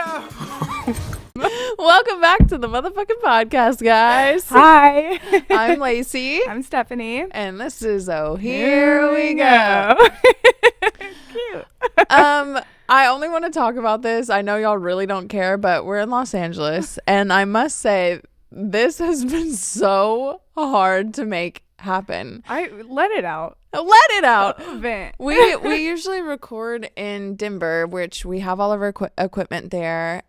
No! Welcome back to the motherfucking podcast, guys. Hi. I'm Lacey. I'm Stephanie. And this is Here We Go. Cute. I only want to talk about this. I know y'all really don't care, but we're in Los Angeles. And I must say, this has been so hard to make happen. I let it out. Let it out. Vent. We usually record in Denver, which we have all of our equipment there.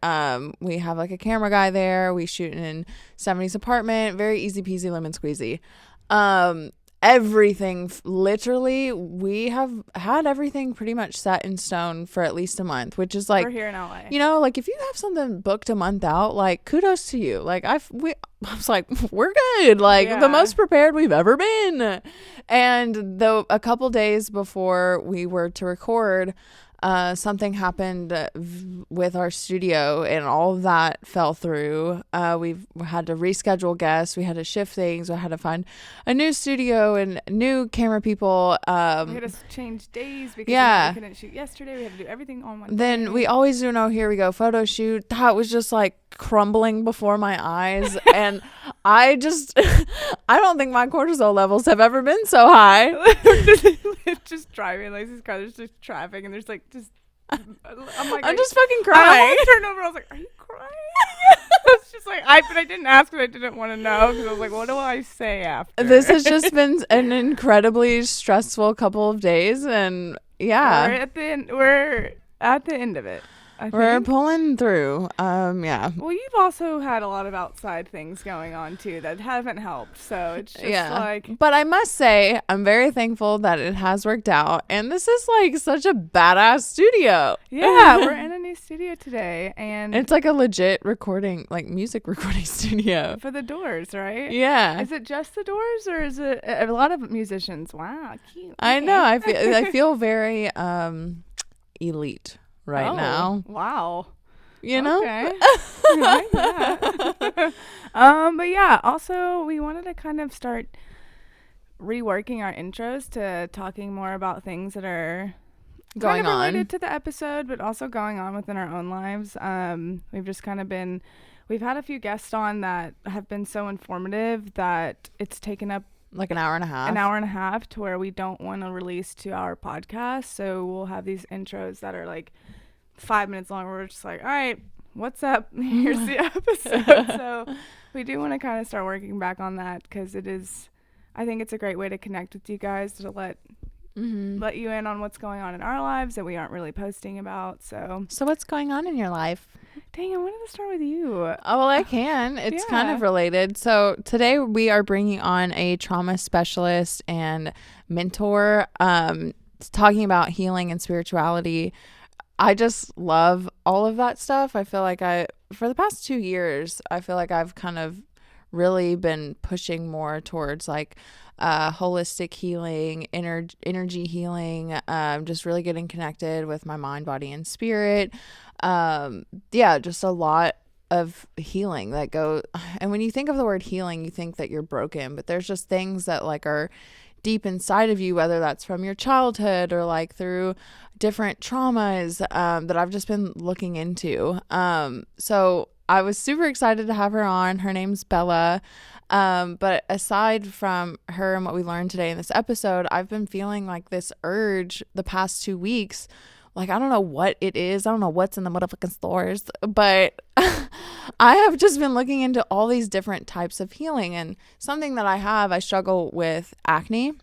We have like a camera guy there. We shoot in 70's apartment. Very easy peasy lemon squeezy. Everything, literally, we have had everything pretty much set in stone for at least a month, which is like, we're here in LA. you know, like if you have something booked a month out, like kudos to you. Like I was like, we're good. Like the most prepared we've ever been. And though a couple days before we were to record, something happened with our studio and all of that fell through. We've had to reschedule guests. We had to shift things. We had to find a new studio and new camera people. We had to change days because we couldn't shoot yesterday. We had to do everything on one Then day. we always do know, here we go, photo shoot. That was just like crumbling before my eyes. And I don't think my cortisol levels have ever been so high. Just driving Lacey's car, there's just traffic and there's like just I'm just fucking I crying. turned over, I was like, are you crying? It's just like but I didn't ask because I didn't want to know because I was like, what do I say after? This has just been an incredibly stressful couple of days, and yeah, we're at the end of it. We're pulling through. Yeah. Well, you've also had a lot of outside things going on too that haven't helped. So it's just like. But I must say, I'm very thankful that it has worked out, and this is like such a badass studio. Yeah, we're in a new studio today, and it's like a legit recording, like music recording studio for the Doors, right? Yeah. Is it just the Doors, or is it a lot of musicians? Wow, cute. I know. I feel very elite right now. Wow. You know? Okay. I like that. But yeah, also we wanted to kind of start reworking our intros to talking more about things that are going kind of on related to the episode, but also going on within our own lives. We've just kind of we've had a few guests on that have been so informative that it's taken up like an hour and a half to where we don't want to release to our podcast. So we'll have these intros that are like 5 minutes long. We're just like, all right, what's up? Here's the episode. So we do want to kind of start working back on that because I think it's a great way to connect with you guys, to let you in on what's going on in our lives that we aren't really posting about. So what's going on in your life? Dang, I wanted to start with you. Oh, well, I can. It's kind of related. So today we are bringing on a trauma specialist and mentor, talking about healing and spirituality. I just love all of that stuff. I feel like for the past 2 years, I feel like I've kind of really been pushing more towards like holistic healing, energy healing, just really getting connected with my mind, body, and spirit. Just a lot of healing that and when you think of the word healing, you think that you're broken, but there's just things that like are deep inside of you, whether that's from your childhood or like through different traumas that I've just been looking into. So I was super excited to have her on. Her name's Bela. But aside from her and what we learned today in this episode, I've been feeling like this urge the past 2 weeks. Like, I don't know what it is. I don't know what's in the motherfucking stores, but I have just been looking into all these different types of healing, and something that I struggle with acne.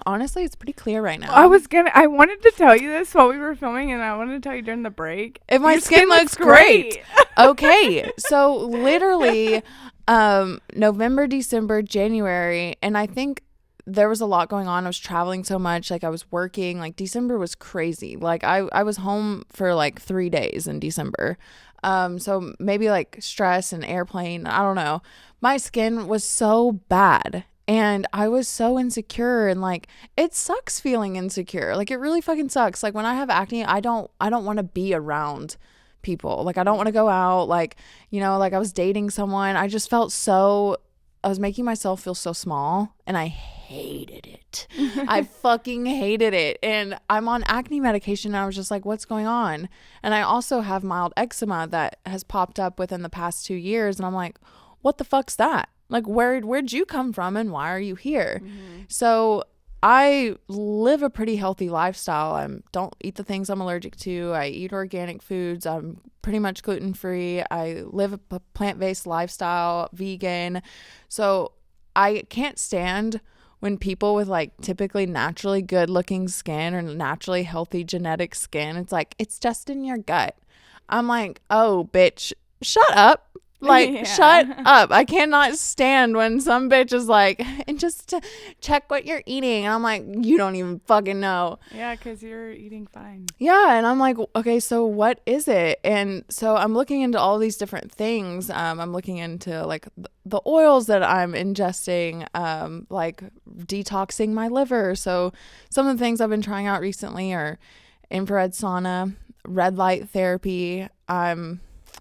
Honestly, it's pretty clear right now. I wanted to tell you this while we were filming, and I wanted to tell you during the break. If my skin looks great. Okay. So literally, November, December, January, and I think there was a lot going on. I was traveling so much. Like I was working, like December was crazy. Like I was home for like 3 days in December. So maybe like stress and airplane. I don't know. My skin was so bad. And I was so insecure, and like it sucks feeling insecure. Like it really fucking sucks. Like when I have acne, I don't want to be around people. Like I don't want to go out. Like, you know, like I was dating someone. I just felt so was making myself feel so small, and I hated it. I fucking hated it. And I'm on acne medication, and I was just like, what's going on? And I also have mild eczema that has popped up within the past 2 years, and I'm like, what the fuck's that? Like, where'd you come from, and why are you here? So I live a pretty healthy lifestyle. I don't eat the things I'm allergic to. I eat organic foods. I'm pretty much gluten-free. I live a plant-based lifestyle, vegan. So I can't stand when people with like typically naturally good looking skin or naturally healthy genetic skin, it's like, it's just in your gut. I'm like, oh, bitch, shut up. Like, shut up. I cannot stand when some bitch is like, and just to check what you're eating. And I'm like, you don't even fucking know. Yeah, because you're eating fine. Yeah. And I'm like, okay, so what is it? And so I'm looking into all these different things. I'm looking into like the oils that I'm ingesting, like detoxing my liver. So some of the things I've been trying out recently are infrared sauna, red light therapy.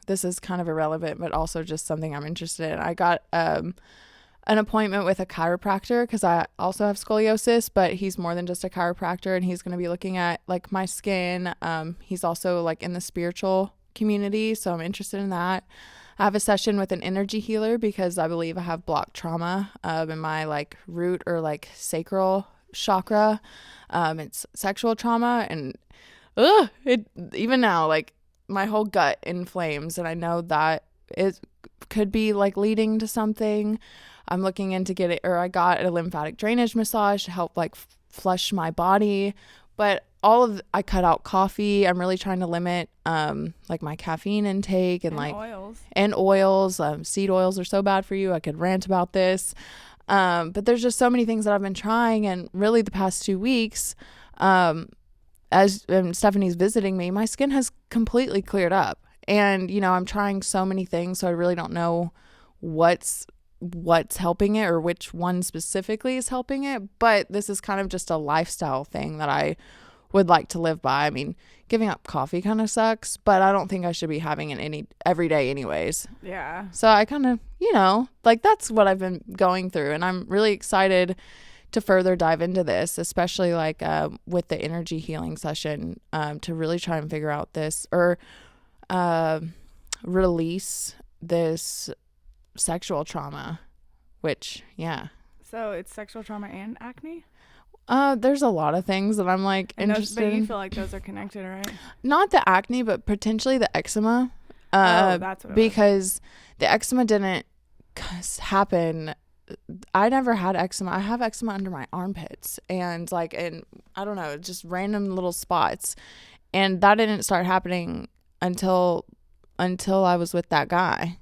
This is kind of irrelevant, but also just something I'm interested in. I got an appointment with a chiropractor because I also have scoliosis, but he's more than just a chiropractor, and he's going to be looking at like my skin. He's also like in the spiritual community, so I'm interested in that. I have a session with an energy healer because I believe I have blocked trauma in my like root or like sacral chakra. It's sexual trauma, and even now, like, my whole gut inflames, and I know that it could be like leading to something. I'm looking into I got a lymphatic drainage massage to help like flush my body, but I cut out coffee. I'm really trying to limit like my caffeine intake and like oils. Seed oils are so bad for you. I could rant about this. But there's just so many things that I've been trying, and really the past 2 weeks, as Stephanie's visiting me, my skin has completely cleared up. And, you know, I'm trying so many things, so I really don't know what's helping it or which one specifically is helping it. But this is kind of just a lifestyle thing that I would like to live by. I mean, giving up coffee kind of sucks, but I don't think I should be having it every day anyways. Yeah. So I kind of, you know, like that's what I've been going through, and I'm really excited to further dive into this, especially like with the energy healing session, to really try and figure out this or release this sexual trauma, which, yeah. So it's sexual trauma and acne? There's a lot of things that I'm like interested in. But you feel like those are connected, right? Not the acne, but potentially the eczema. That's what because the eczema didn't happen. I never had eczema. I have eczema under my armpits and like, and I don't know, just random little spots. And that didn't start happening until I was with that guy.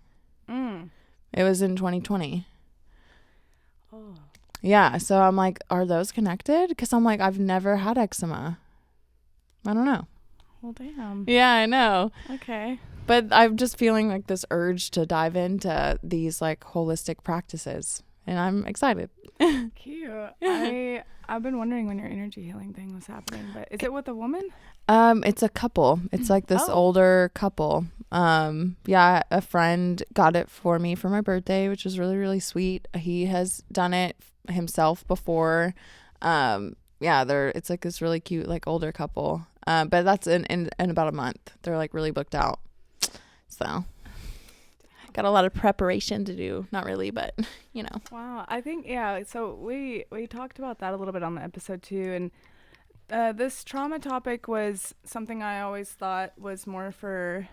It was in 2020. Oh. Yeah. So I'm like, are those connected? Because I'm like, I've never had eczema. I don't know. Well, damn. Yeah, I know. Okay. But I'm just feeling like this urge to dive into these like holistic practices. And I'm excited. Cute. I've been wondering when your energy healing thing was happening, but is it with a woman? It's a couple. It's like this older couple. Yeah, a friend got it for me for my birthday, which was really, really sweet. He has done it himself before. Yeah, it's like this really cute, like older couple. But that's in about a month. They're like really booked out. So got a lot of preparation to do. Not really, but you know. Wow. I think, yeah. So we talked about that a little bit on the episode too. And this trauma topic was something I always thought was more for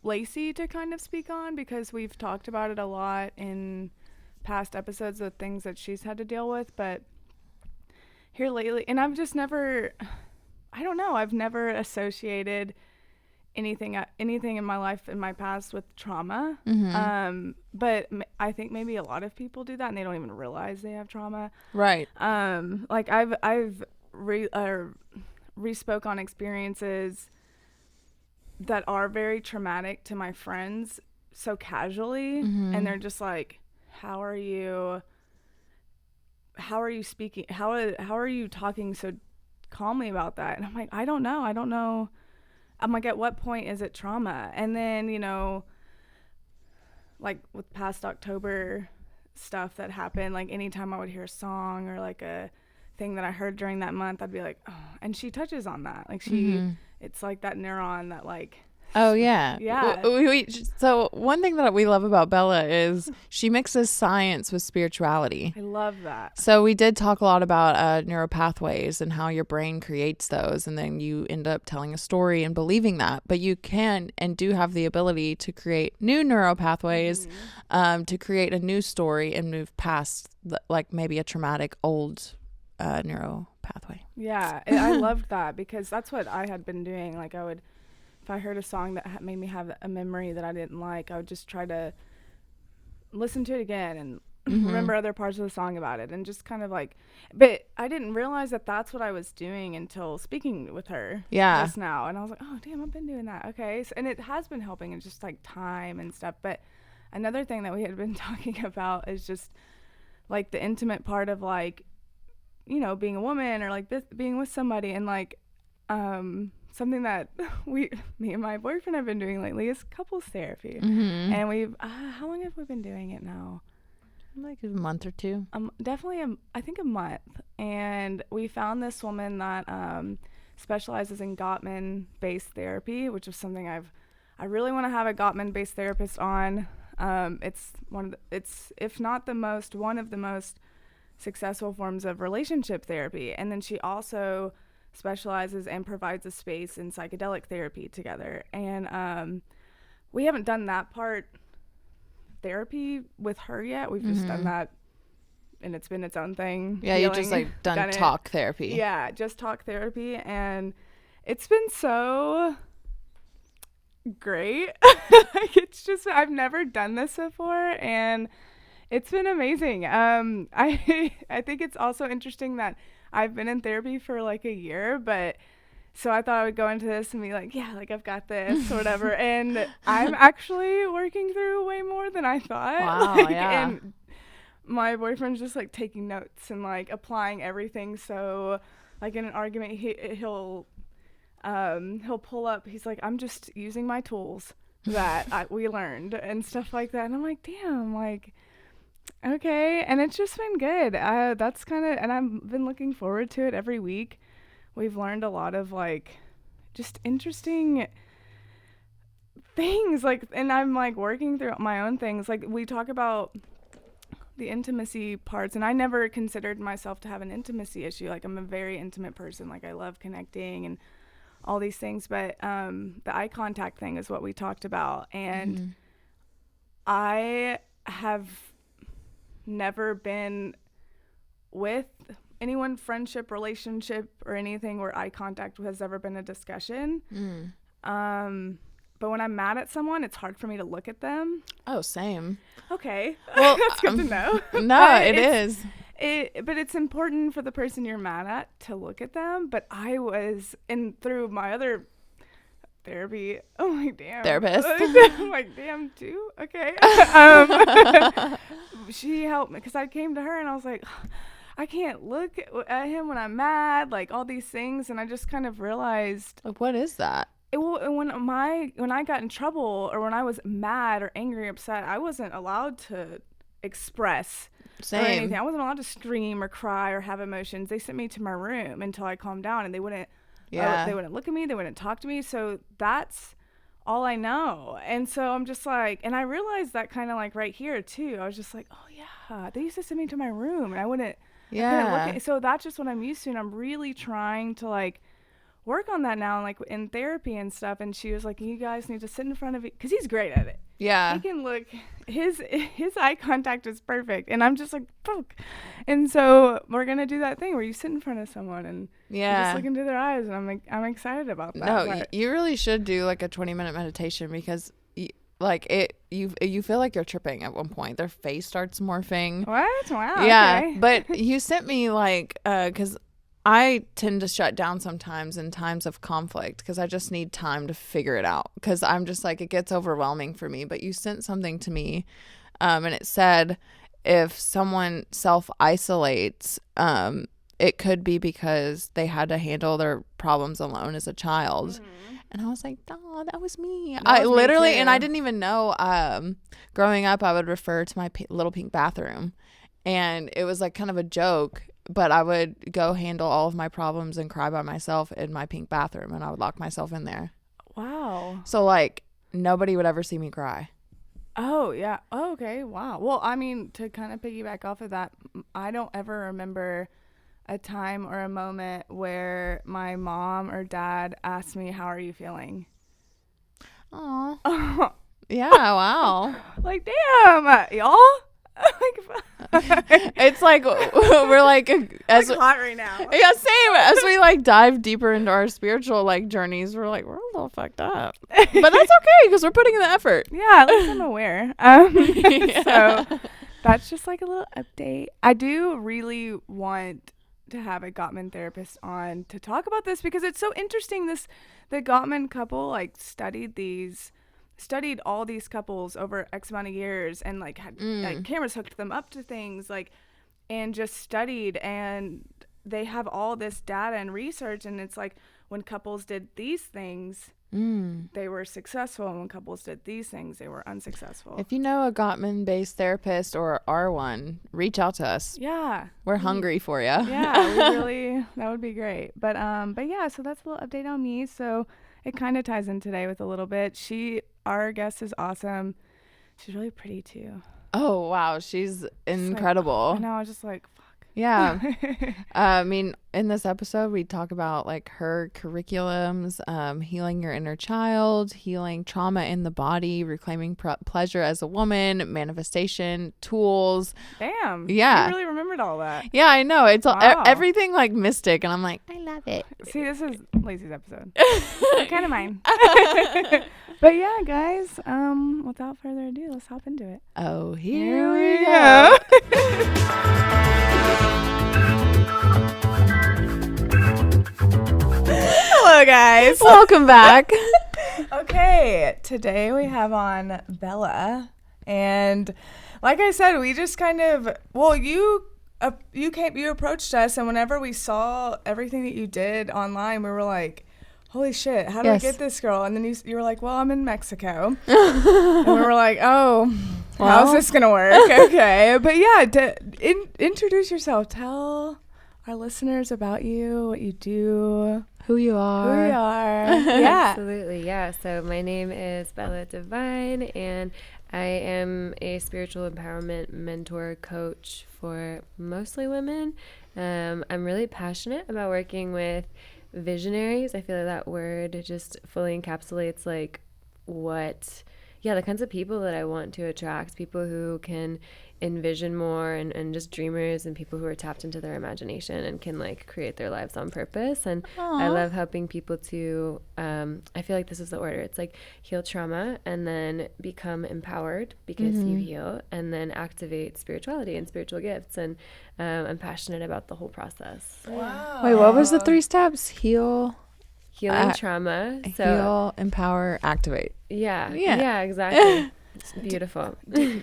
Lacey to kind of speak on, because we've talked about it a lot in past episodes of things that she's had to deal with. But here lately, and I've just never, I don't know, I've never associated anything in my life in my past with trauma. But I think maybe a lot of people do that and they don't even realize they have trauma, right? Like I've re-spoke on experiences that are very traumatic to my friends so casually, and they're just like, how are you speaking, how are you talking so calmly about that? And I'm like, I don't know. I'm like, at what point is it trauma? And then, you know, like with past October stuff that happened. Like anytime I would hear a song or like a thing that I heard during that month, I'd be like, oh, and she touches on that. Like it's like that neuron that like, oh yeah. Yeah. So one thing that we love about Bella is she mixes science with spirituality. I love that. So we did talk a lot about neuropathways and how your brain creates those, and then you end up telling a story and believing that. But you can and do have the ability to create new neuropathways, to create a new story and move past like maybe a traumatic old neuro pathway. Yeah, I loved that because that's what I had been doing. Like I would, if I heard a song that made me have a memory that I didn't like, I would just try to listen to it again and remember other parts of the song about it, and just kind of like, but I didn't realize that that's what I was doing until speaking with her just now. And I was like, oh damn, I've been doing that. Okay. So, and it has been helping, and just like time and stuff. But another thing that we had been talking about is just like the intimate part of like, you know, being a woman or like being with somebody, and like something that me and my boyfriend have been doing lately is couples therapy. And we've how long have we been doing it now? Like a month or two. Definitely I think a month. And we found this woman that specializes in Gottman based therapy, which is something I really want to have a Gottman based therapist on. It's if not the most, one of the most successful forms of relationship therapy. And then she also specializes and provides a space in psychedelic therapy together. And we haven't done that part therapy with her yet. We've just done that, and it's been its own thing. Yeah, you just like done talk therapy. Yeah, just talk therapy, and it's been so great. It's just, I've never done this before, and it's been amazing. I think it's also interesting that I've been in therapy for like a year, but so I thought I would go into this and be like, yeah, like I've got this or whatever. And I'm actually working through way more than I thought. Wow, like, yeah. And my boyfriend's just like taking notes and like applying everything. So like in an argument, he'll pull up, he's like, I'm just using my tools that we learned and stuff like that. And I'm like, damn, like, okay. And it's just been good. That's kind of, and I've been looking forward to it every week. We've learned a lot of like just interesting things, like, and I'm like working through my own things. Like we talk about the intimacy parts, and I never considered myself to have an intimacy issue. Like I'm a very intimate person. Like I love connecting and all these things, but the eye contact thing is what we talked about. And I have never been with anyone, friendship, relationship, or anything where eye contact has ever been a discussion. But when I'm mad at someone, it's hard for me to look at them. Oh, same. Okay. Well, that's good to know. No, it is. But it's important for the person you're mad at to look at them. But I was, and through my other therapy, oh my damn. Therapist. I'm like, damn, too? Okay. She helped me because I came to her and I was like, I can't look at him when I'm mad, like all these things. And I just kind of realized, like, what is that? When I got in trouble or when I was mad or angry or upset, I wasn't allowed to express or anything. I wasn't allowed to scream or cry or have emotions. They sent me to my room until I calmed down, and they wouldn't look at me, they wouldn't talk to me. So that's all I know. And so I'm just like, and I realized that kind of like right here too. I was just like, oh yeah, they used to send me to my room and I couldn't look at, so that's just what I'm used to. And I'm really trying to like work on that now, like in therapy and stuff. And she was like, you guys need to sit in front of it, because he's great at it. Yeah, he can look, his eye contact is perfect, and I'm just like, fuck. And so we're gonna do that thing where you sit in front of someone and you just look into their eyes, and I'm excited about that. No, you really should do like a 20-minute meditation, because you feel like you're tripping at one point. Their face starts morphing. What? Wow. Yeah, okay. But you sent me like because I tend to shut down sometimes in times of conflict, because I just need time to figure it out, because I'm just like, it gets overwhelming for me. But you sent something to me, and it said if someone self-isolates, it could be because they had to handle their problems alone as a child. And I was like, oh, that was me. That I was literally, me too. and I didn't even know, growing up, I would refer to my little pink bathroom. And it was like kind of a joke, but I would go handle all of my problems and cry by myself in my pink bathroom, and I would lock myself in there. Wow. So like nobody would ever see me cry. Oh, yeah. Oh, okay. Wow. Well, I mean, to kind of piggyback off of that, I don't ever remember a time or a moment where my mom or dad asked me, how are you feeling? Oh. Yeah, wow. Like, damn, y'all. It's like we're like as like hot right now. Yeah, same. As we like dive deeper into our spiritual like journeys, we're like, we're a little fucked up, but that's okay because we're putting in the effort. Yeah, at least I'm aware. So that's just like a little update. I do really want to have a Gottman therapist on to talk about this because it's so interesting. The Gottman couple like studied all these couples over X amount of years and like had like, cameras hooked them up to things like and just studied, and they have all this data and research, and it's like when couples did these things they were successful, and when couples did these things they were unsuccessful. If you know a Gottman based therapist or are one, reach out to us. Yeah, we're hungry for you. Yeah, we really, that would be great. But yeah, so that's a little update on me. So it kind of ties in today with a little bit. Our guest is awesome. She's really pretty too. Oh wow, she's incredible. Like, I know, I was just like, fuck. Yeah. I mean, in this episode, we talk about like her curriculums, healing your inner child, healing trauma in the body, reclaiming pleasure as a woman, manifestation, tools. Damn. Yeah. You really remembered all that. Yeah, I know. It's wow. Everything like mystic. And I'm like, I love it. See, this is Lacey's episode. Kind of mine. But yeah, guys, without further ado, let's hop into it. Oh, here we go. Hello, guys. Welcome back. Okay, today we have on Bela, and like I said, we just kind of you approached us, and whenever we saw everything that you did online, we were like, holy shit, how do we get this girl? And then you were like, well, I'm in Mexico. And we were like, oh, well, how's this gonna work? Okay, but yeah, introduce yourself. Tell our listeners about you, what you do, who you are. Yeah. Absolutely, yeah. So my name is Bela Divine, and I am a spiritual empowerment mentor coach for mostly women. I'm really passionate about working with visionaries. I feel like that word just fully encapsulates like the kinds of people that I want to attract, people who can envision more and just dreamers, and people who are tapped into their imagination and can like create their lives on purpose. And Aww. I love helping people to I feel like this is the order. It's like heal trauma and then become empowered because you heal, and then activate spirituality and spiritual gifts. And I'm passionate about the whole process. Wow. Wait, what was the 3 steps? Healing Trauma. So heal, empower, activate. Yeah, exactly. It's beautiful.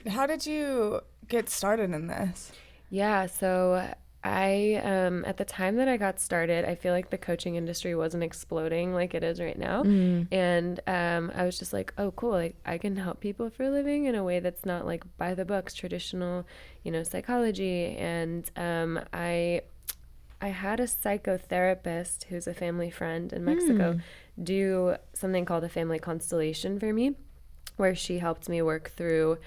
How did you get started in this? Yeah, so I at the time that I got started, I feel like the coaching industry wasn't exploding like it is right now. And I was just like, oh cool, like I can help people for a living in a way that's not like by the books, traditional, psychology. And I had a psychotherapist who's a family friend in Mexico do something called a family constellation for me, where she helped me work through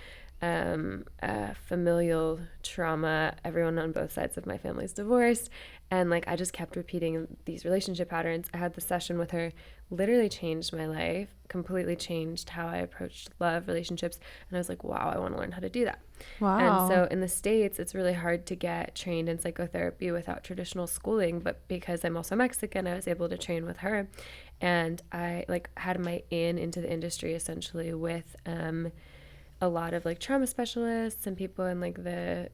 familial trauma. Everyone on both sides of my family's divorced, and like I just kept repeating these relationship patterns. I had the session with her, literally changed my life, completely changed how I approached love, relationships, and I was like, wow, I want to learn how to do that. Wow. And so in the States, it's really hard to get trained in psychotherapy without traditional schooling, but because I'm also Mexican, I was able to train with her, and I like had my into the industry essentially with a lot of like trauma specialists and people in like the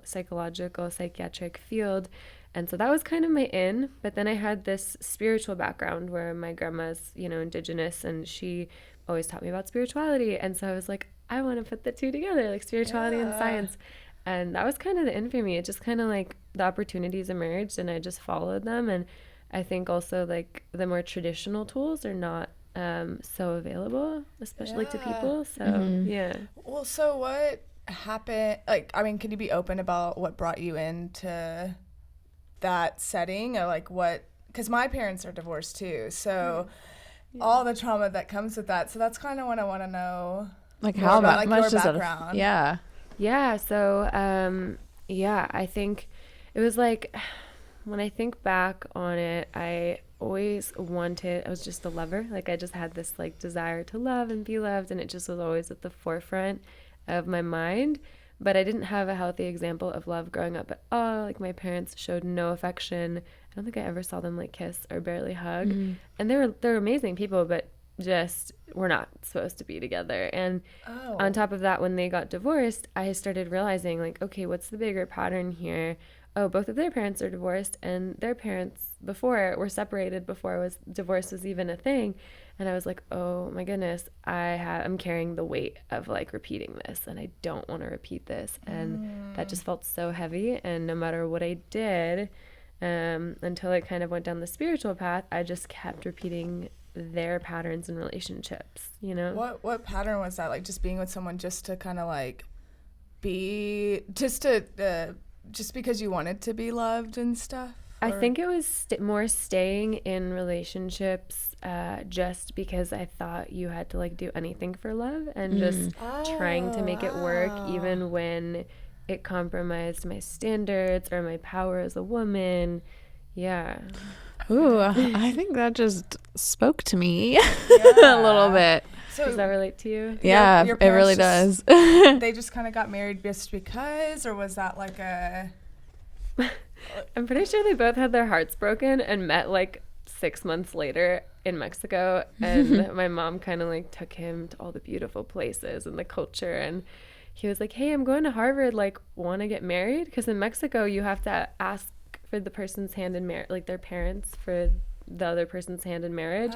psychological, psychiatric field. And so that was kind of my in. But then I had this spiritual background where my grandma's, indigenous, and she always taught me about spirituality. And so I was like, I want to put the two together, like spirituality and science. And that was kind of the in for me. It just kind of like the opportunities emerged and I just followed them. And I think also like the more traditional tools are not so available, especially to people. So yeah. Well, so what happened? Like, I mean, can you be open about what brought you into that setting, or like what? Because my parents are divorced too, so all the trauma that comes with that. So that's kind of what I want to know. Like how about like much your does background? Yeah. So I think it was like when I think back on it, I was just a lover. Like I just had this like desire to love and be loved, and it just was always at the forefront of my mind. But I didn't have a healthy example of love growing up at all. Like my parents showed no affection. I don't think I ever saw them like kiss or barely hug. And they're amazing people, but just were not supposed to be together. And on top of that, when they got divorced, I started realizing like, okay, what's the bigger pattern here? Oh, both of their parents are divorced, and their parents before were separated before divorce was even a thing. And I was like, oh my goodness, I'm carrying the weight of like repeating this, and I don't want to repeat this. And that just felt so heavy. And no matter what I did, until I kind of went down the spiritual path, I just kept repeating their patterns in relationships, you know? What pattern was that? Like just being with someone just to kind of like be, just because you wanted to be loved and stuff? I think it was more staying in relationships just because I thought you had to like do anything for love, and just trying to make it work even when it compromised my standards or my power as a woman. Yeah. Ooh, I think that just spoke to me a little bit. So does that relate to you? Yeah, it really does. They just kind of got married just because, or was that like a... I'm pretty sure they both had their hearts broken and met like 6 months later in Mexico. And my mom kind of like took him to all the beautiful places and the culture. And he was like, hey, I'm going to Harvard, like, want to get married? Because in Mexico, you have to ask for the person's hand in marriage, like their parents for the other person's hand in marriage.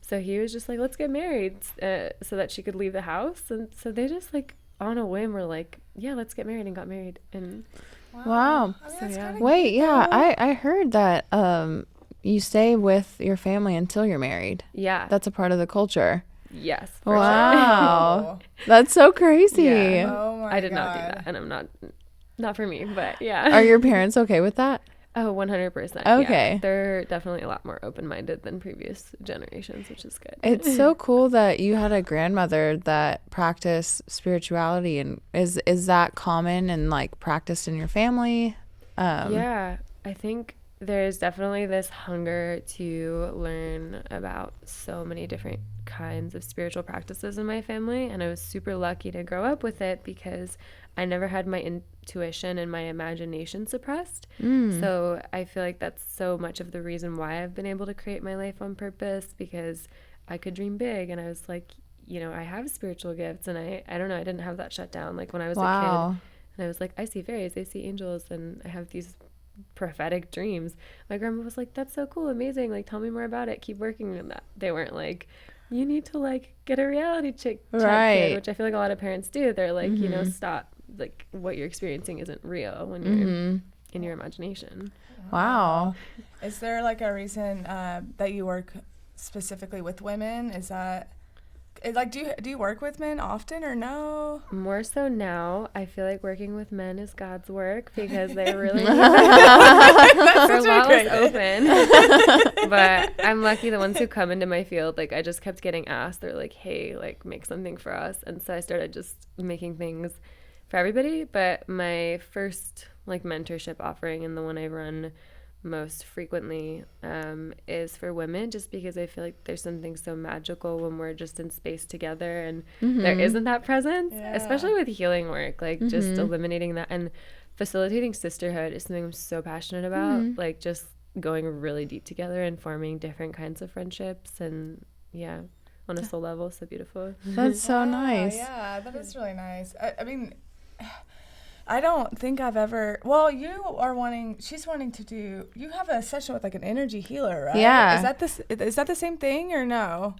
So he was just like, let's get married so that she could leave the house. And so they just like on a whim were like, yeah, let's get married, and got married. And wow. I mean, so, yeah. Wait, yeah, I heard that you stay with your family until you're married. Yeah. That's a part of the culture. Yes. Wow. That's so crazy. Yeah. Oh my I did not do God. that, and not for me, but yeah. Are your parents okay with that? Oh, 100%. Okay. Yeah. They're definitely a lot more open-minded than previous generations, which is good. It's so cool that you had a grandmother that practiced spirituality, and is that common and like practiced in your family? Yeah, I think there's definitely this hunger to learn about so many different kinds of spiritual practices in my family, and I was super lucky to grow up with it because I never had my intuition and my imagination suppressed. So I feel like that's so much of the reason why I've been able to create my life on purpose, because I could dream big, and I was like, you know, I have spiritual gifts, and I don't know, I didn't have that shut down. Like when I was a kid, and I was like, I see fairies, I see angels, and I have these prophetic dreams. My grandma was like, that's so cool, amazing, like tell me more about it, keep working on that. They weren't like, you need to like get a reality check kid, which I feel like a lot of parents do. They're like, you know, stop, like what you're experiencing isn't real when you're in your imagination. Wow. Is there like a reason that you work specifically with women? Is that like, do you work with men often or no? More so now. I feel like working with men is God's work because they're really they're a lot less open. But I'm lucky the ones who come into my field, like I just kept getting asked, they're like, hey, like make something for us. And so I started just making things for everybody. But my first like mentorship offering, and the one I run most frequently, is for women, just because I feel like there's something so magical when we're just in space together, and there isn't that presence, especially with healing work, like just eliminating that. And facilitating sisterhood is something I'm so passionate about, like just going really deep together and forming different kinds of friendships, and yeah, on a soul level, so beautiful. That's so nice. Yeah, that is really nice. I mean, I don't think I've ever... Well, she's wanting to do... You have a session with like an energy healer, right? Yeah. Is that the same thing or no?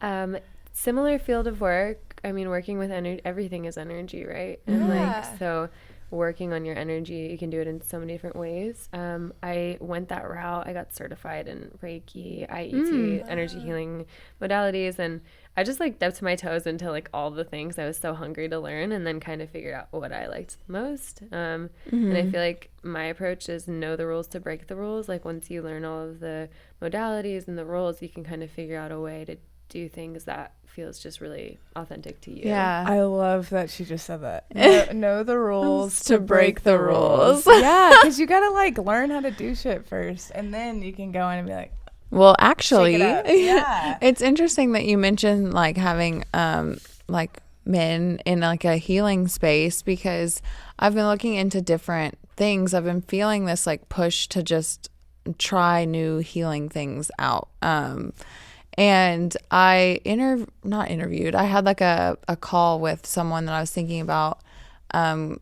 Similar field of work. I mean, working with energy, everything is energy, right? And like, so working on your energy. You can do it in so many different ways. I went that route. I got certified in Reiki, IET, energy healing modalities, and I just like dipped my toes into like all the things I was so hungry to learn, and then kind of figured out what I liked the most. And I feel like my approach is know the rules to break the rules. Like once you learn all of the modalities and the rules, you can kind of figure out a way to do things that feels just really authentic to you. Yeah. I love that she just said that. Know the rules to break the rules. Yeah, because you gotta like learn how to do shit first, and then you can go in and be like, well, actually, yeah. It's interesting that you mentioned like having like men in like a healing space, because I've been looking into different things. I've been feeling this like push to just try new healing things out. And I not interviewed. I had like a call with someone that I was thinking about. He's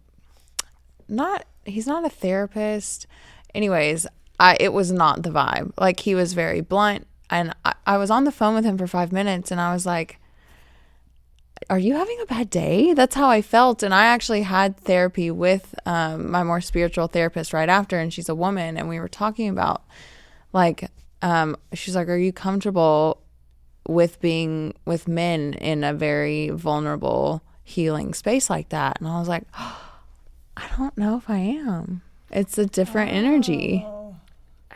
not a therapist. Anyways, it was not the vibe. Like he was very blunt, and I was on the phone with him for 5 minutes, and I was like, are you having a bad day? That's how I felt. And I actually had therapy with my more spiritual therapist right after, and she's a woman, and we were talking about like, she's like, are you comfortable with being with men in a very vulnerable healing space like that? And I was like, oh, I don't know if I am. It's a different energy.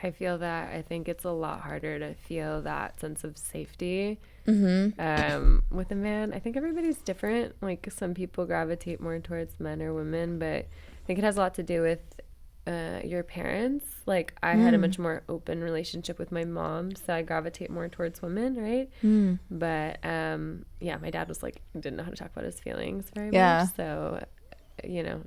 I feel that. I think it's a lot harder to feel that sense of safety with a man. I think everybody's different. Like some people gravitate more towards men or women, but I think it has a lot to do with your parents. Like I had a much more open relationship with my mom, so I gravitate more towards women, right? But yeah, my dad was like, didn't know how to talk about his feelings very much, so you know,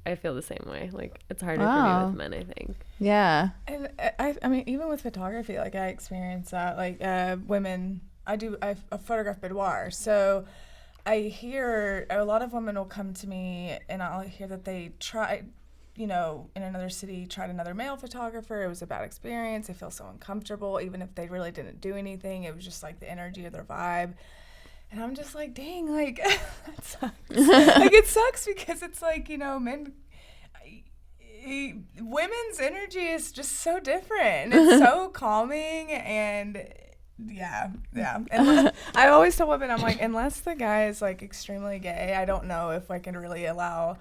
I feel the same way. Like it's harder for me with men, I think. Yeah. And I mean, even with photography, like I experience that. Like women, I photograph boudoir, so I hear a lot of women will come to me, and I'll hear that they tried, you know, in another city, tried another male photographer. It was a bad experience. They feel so uncomfortable, even if they really didn't do anything. It was just like the energy of their vibe. And I'm just like, dang, like, that sucks. Like, it sucks because it's like, you know, women's energy is just so different. It's so calming, and yeah. And I always tell women, I'm like, unless the guy is like extremely gay, I don't know if I can really allow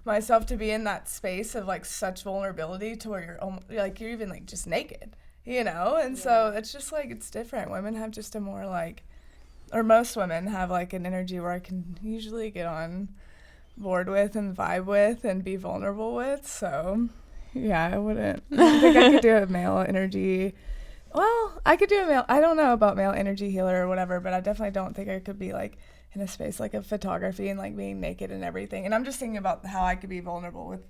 myself to be in that space of like such vulnerability to where you're even like just naked, you know? And so it's just like, it's different. Women have just a more like, or most women have like an energy where I can usually get on board with and vibe with and be vulnerable with. So yeah, I don't think I could do a male energy. Well, I could do I don't know about male energy healer or whatever, but I definitely don't think I could be like in a space like of photography and like being naked and everything. And I'm just thinking about how I could be vulnerable with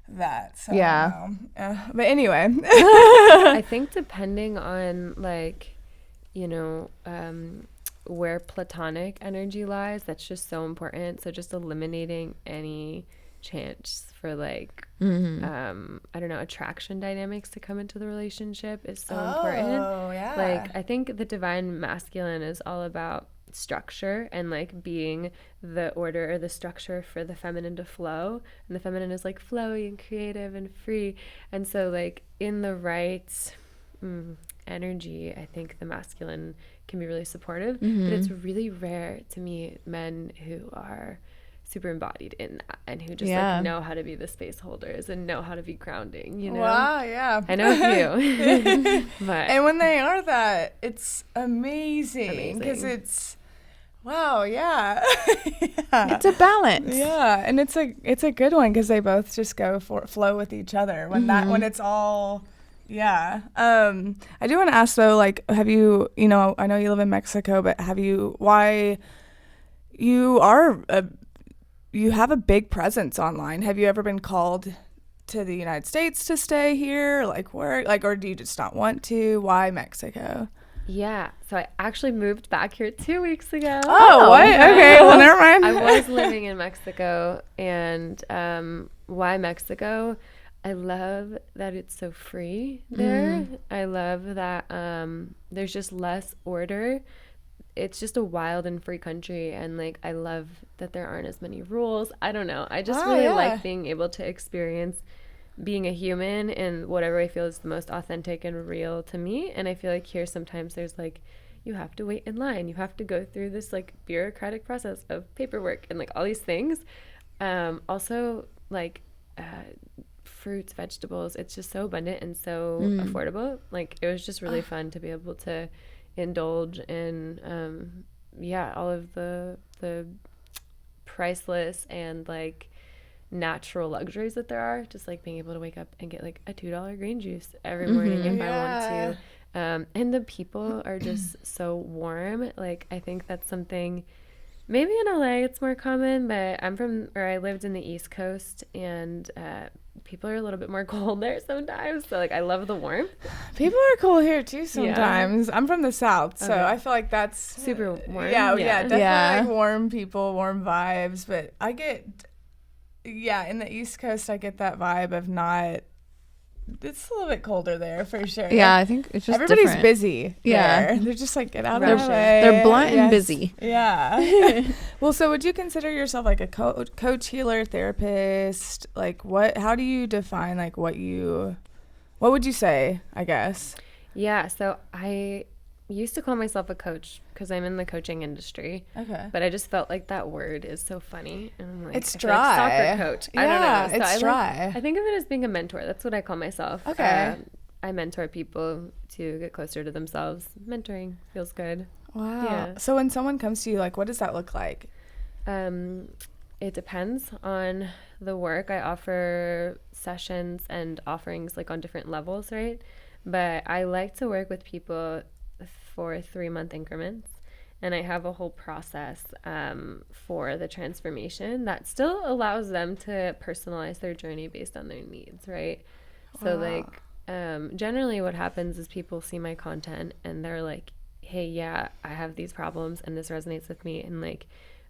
that. So yeah. But anyway. I think depending on like, you know, where platonic energy lies, that's just so important. So just eliminating any chance for like I don't know, attraction dynamics to come into the relationship is so important. Yeah. Like I think the divine masculine is all about structure and like being the order or the structure for the feminine to flow, and the feminine is like flowy and creative and free. And so like in the right energy, I think the masculine can be really supportive, but it's really rare to meet men who are super embodied in that and who just like know how to be the space holders and know how to be grounding, you know? Wow, yeah. I know a few. But and when they are that, it's amazing because it's wow, yeah. It's a balance. Yeah, and it's a good one because they both just flow with each other when it's all. Yeah. I do want to ask though, like, have you, you know, I know you live in Mexico, but why you have a big presence online. Have you ever been called to the United States to stay here? Like where, like, or do you just not want to? Why Mexico? Yeah. So I actually moved back here 2 weeks ago. Oh, what? Okay. Well, never mind. I was living in Mexico, and why Mexico? I love that it's so free there. I love that there's just less order it's just a wild and free country, and like I love that there aren't as many rules. I don't know, I just really like being able to experience being a human in whatever I feel is the most authentic and real to me. And I feel like here sometimes there's like, you have to wait in line, you have to go through this like bureaucratic process of paperwork and like all these things. Also like fruits, vegetables, it's just so abundant and so affordable. Like it was just really fun to be able to indulge in all of the priceless and like natural luxuries that there are, just like being able to wake up and get like a $2 green juice every morning if I want to. And the people are just so warm. Like I think that's something, maybe in LA it's more common, but I lived in the East Coast, and people are a little bit more cold there sometimes. So like I love the warmth. People are cold here too sometimes. I'm from the South, so I feel like that's super warm. Yeah, definitely like warm people, warm vibes. But I get, in the East Coast, I get that vibe of not. It's a little bit colder there for sure. Yeah, I think it's just everybody's different. Busy. Yeah, there. They're just like, get out of the my way. They're blunt and busy. Yeah. Well, so would you consider yourself like a coach, healer, therapist? Like what? How do you define like what would you say? I guess. Yeah. So I used to call myself a coach because I'm in the coaching industry. Okay. But I just felt like that word is so funny. And I'm like, it's dry. Like soccer coach. I don't know. So it's dry. I think of it as being a mentor. That's what I call myself. Okay. I mentor people to get closer to themselves. Mentoring feels good. Wow. Yeah. So when someone comes to you, like, what does that look like? It depends on the work. I offer sessions and offerings like on different levels, right? But I like to work with people for 3-month increments, and I have a whole process for the transformation that still allows them to personalize their journey based on their needs, right? So like generally what happens is people see my content and they're like, hey, yeah, I have these problems and this resonates with me, and like,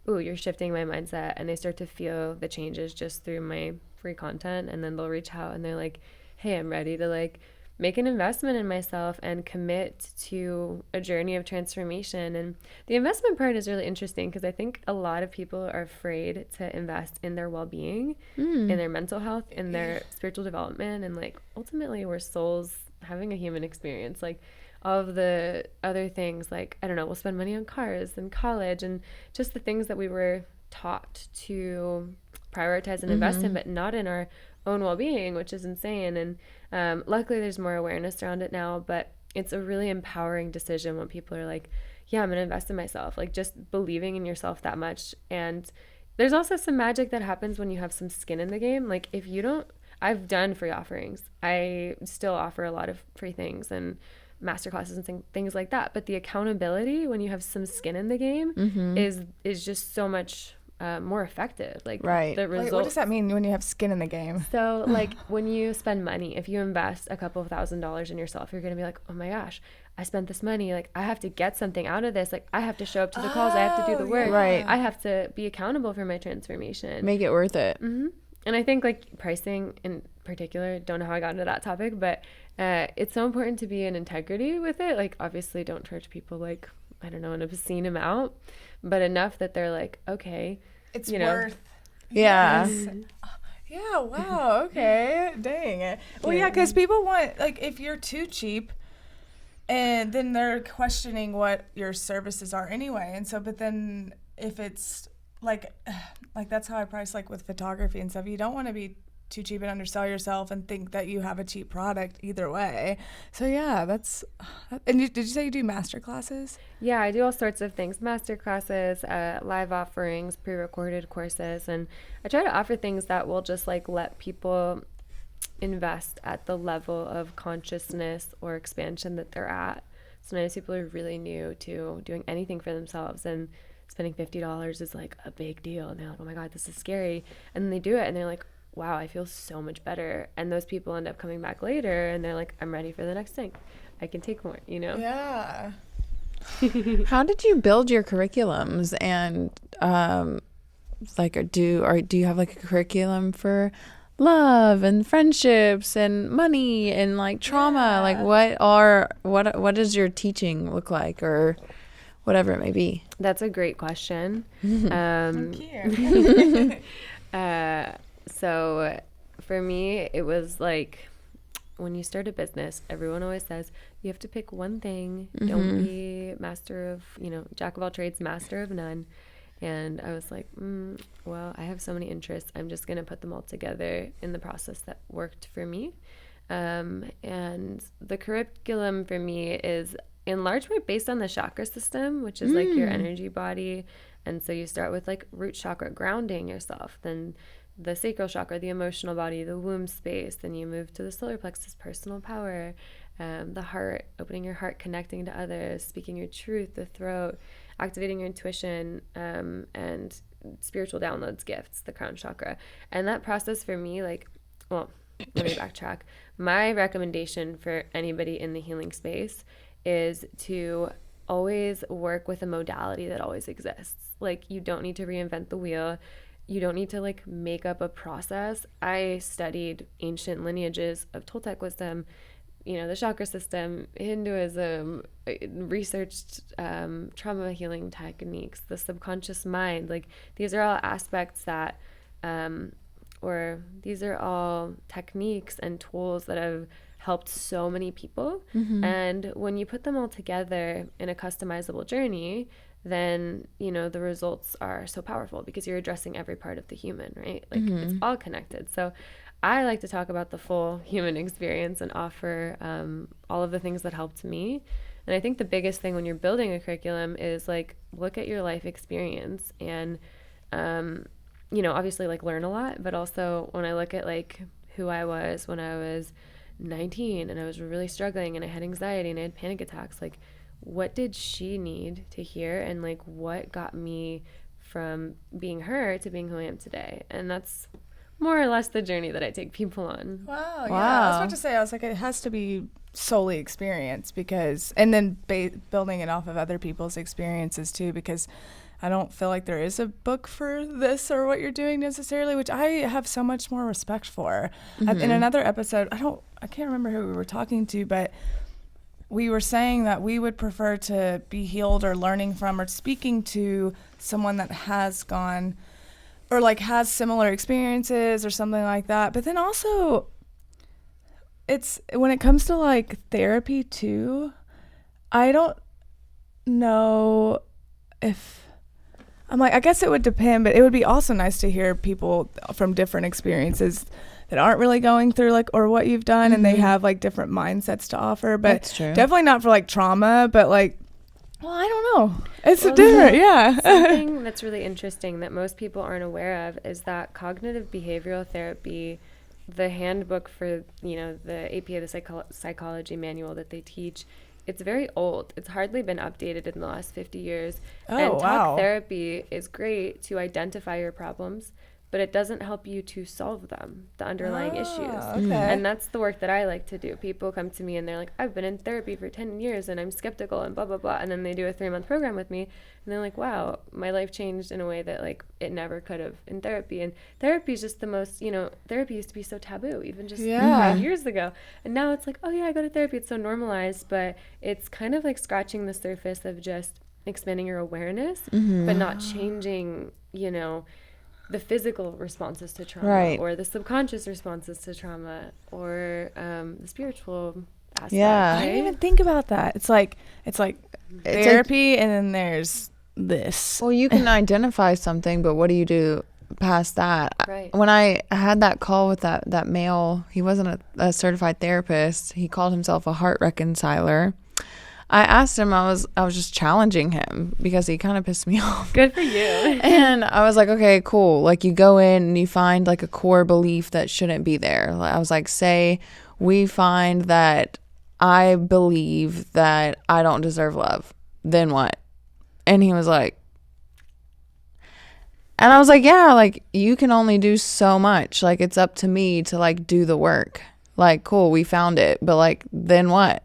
ooh, you're shifting my mindset, and they start to feel the changes just through my free content, and then they'll reach out and they're like, hey, I'm ready to like make an investment in myself and commit to a journey of transformation. And the investment part is really interesting because I think a lot of people are afraid to invest in their well-being, in their mental health, in their spiritual development, and like ultimately we're souls having a human experience. Like all of the other things, like, I don't know, we'll spend money on cars and college and just the things that we were taught to prioritize and invest in, but not in our own well-being, which is insane. And luckily there's more awareness around it now, but it's a really empowering decision when people are like, yeah, I'm gonna invest in myself, like just believing in yourself that much. And there's also some magic that happens when you have some skin in the game. Like if you don't, I've done free offerings, I still offer a lot of free things and masterclasses and things like that, but the accountability when you have some skin in the game is just so much more effective. Like the result. Wait, what does that mean when you have skin in the game? So like when you spend money, if you invest a couple of $1,000s in yourself, you're gonna be like, oh my gosh, I spent this money, like I have to get something out of this, like I have to show up to the calls, I have to do the work, I have to be accountable for my transformation, make it worth it. And I think like pricing in particular, don't know how I got into that topic, but it's so important to be in integrity with it. Like obviously don't charge people like, I don't know, an obscene amount, but enough that they're like, okay, it's worth. Yeah. Yeah. Wow. Okay. Dang it. Well, yeah, because people want, like, if you're too cheap, and then they're questioning what your services are anyway. And so, but then if it's like that's how I price, like with photography and stuff. You don't want to be too cheap and undersell yourself and think that you have a cheap product either way. So yeah, that's. And did you say you do master classes? Yeah, I do all sorts of things: master classes, live offerings, pre-recorded courses, and I try to offer things that will just like let people invest at the level of consciousness or expansion that they're at. Sometimes people are really new to doing anything for themselves, and spending $50 is like a big deal, and they're like, oh my god, this is scary, and then they do it and they're like, wow, I feel so much better. And those people end up coming back later and they're like, I'm ready for the next thing, I can take more, you know? Yeah. How did you build your curriculums? And do you have like a curriculum for love and friendships and money and like trauma? Like what does your teaching look like, or whatever it may be? That's a great question. Thank you. So for me, it was like when you start a business, everyone always says you have to pick one thing. Don't be master of, jack of all trades, master of none. And I was like, well, I have so many interests. I'm just going to put them all together in the process that worked for me. And the curriculum for me is in large part based on the chakra system, which is like your energy body. And so you start with like root chakra, grounding yourself, then the sacral chakra, the emotional body, the womb space. Then you move to the solar plexus, personal power, the heart, opening your heart, connecting to others, speaking your truth, the throat, activating your intuition, and spiritual downloads, gifts, the crown chakra. And that process for me, let me backtrack. My recommendation for anybody in the healing space is to always work with a modality that always exists. Like, you don't need to reinvent the wheel. You don't need to like make up a process. I studied ancient lineages of Toltec wisdom, the chakra system, Hinduism, researched trauma healing techniques, the subconscious mind. Like, these are all aspects that, or these are all techniques and tools that have helped so many people. And when you put them all together in a customizable journey, then, the results are so powerful because you're addressing every part of the human, right? Like, it's all connected. So I like to talk about the full human experience and offer all of the things that helped me. And I think the biggest thing when you're building a curriculum is like, look at your life experience and, obviously like learn a lot, but also when I look at like who I was when I was 19 and I was really struggling and I had anxiety and I had panic attacks, like, what did she need to hear, and like what got me from being her to being who I am today? And that's more or less the journey that I take people on. Wow. Yeah, I was about to say, I was like, it has to be solely experience, because, and then building it off of other people's experiences too, because I don't feel like there is a book for this or what you're doing necessarily, which I have so much more respect for. In another episode, I can't remember who we were talking to, but we were saying that we would prefer to be healed or learning from or speaking to someone that has gone or like has similar experiences or something like that. But then also, it's when it comes to like therapy too, I don't know if I'm like, I guess it would depend, but it would be also nice to hear people from different experiences that aren't really going through like, or what you've done, and they have like different mindsets to offer, but definitely not for like trauma, but like, well, I don't know. It's different. Yeah. Something that's really interesting that most people aren't aware of is that cognitive behavioral therapy, the handbook for, the APA, the psychology manual that they teach, it's very old. It's hardly been updated in the last 50 years. And talk therapy is great to identify your problems, but it doesn't help you to solve them, the underlying issues. Okay. And that's the work that I like to do. People come to me and they're like, I've been in therapy for 10 years and I'm skeptical and blah, blah, blah. And then they do a 3-month program with me and they're like, wow, my life changed in a way that like it never could have in therapy. And therapy is just the most, therapy used to be so taboo even just 5 years ago. And now it's like, oh yeah, I go to therapy. It's so normalized, but it's kind of like scratching the surface of just expanding your awareness, but not changing, the physical responses to trauma, or the subconscious responses to trauma, or the spiritual aspect. Yeah, right? I didn't even think about that. It's like therapy, and then there's this. Well, you can identify something, but what do you do past that? Right. When I had that call with that male, he wasn't a certified therapist. He called himself a heart reconciler. I asked him, I was just challenging him because he kind of pissed me off. Good for you. And I was like, okay, cool. Like, you go in and you find like a core belief that shouldn't be there. I was like, say we find that I believe that I don't deserve love. Then what? And he was like, and I was like, yeah, like you can only do so much. Like, it's up to me to like do the work. Like, cool, we found it. But like, then what?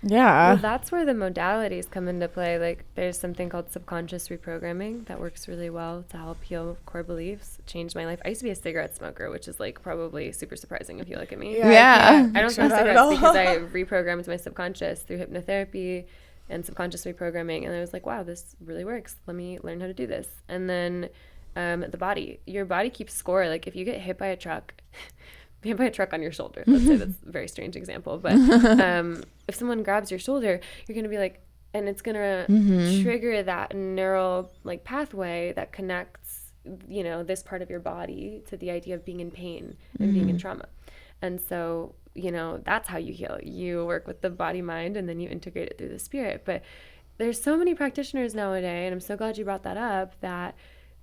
Yeah. Well, that's where the modalities come into play. Like, there's something called subconscious reprogramming that works really well to help heal core beliefs. It changed my life. I used to be a cigarette smoker, which is like probably super surprising if you look at me. Yeah. I don't smoke cigarettes because I reprogrammed my subconscious through hypnotherapy, and subconscious reprogramming. And I was like, wow, this really works. Let me learn how to do this. And then the body, your body keeps score. Like if you get hit by a truck on your shoulder, let's say, that's a very strange example, but if someone grabs your shoulder, you're going to be like, and it's going to trigger that neural like pathway that connects, you know, this part of your body to the idea of being in pain and being in trauma. And so, you know, that's how you heal. You work with the body, mind, and then you integrate it through the spirit. But there's so many practitioners nowadays, and I'm so glad you brought that up, that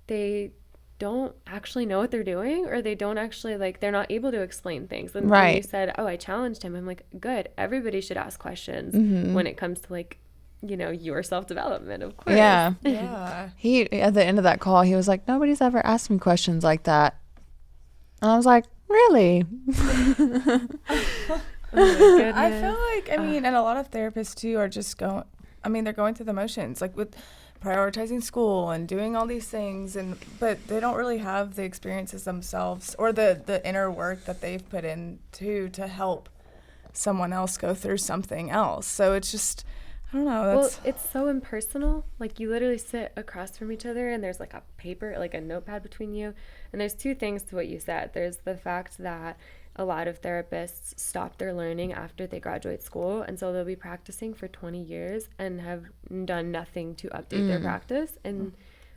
they don't actually know what they're doing, or they don't actually, like, they're not able to explain things. And when you said, oh, I challenged him, I'm like, good. Everybody should ask questions when it comes to, like, you know, your self-development, of course. Yeah. He, at the end of that call, he was like, nobody's ever asked me questions like that. And I was like, really? Oh my goodness. I feel like, I mean, and a lot of therapists too are just they're going through the motions, like with prioritizing school and doing all these things, but they don't really have the experiences themselves or the inner work that they've put in to help someone else go through something else. So it's just, I don't know. Well, it's so impersonal. Like, you literally sit across from each other, and there's like a paper, like a notepad between you. And there's two things to what you said. There's the fact that a lot of therapists stop their learning after they graduate school, and so they'll be practicing for 20 years and have done nothing to update their practice. And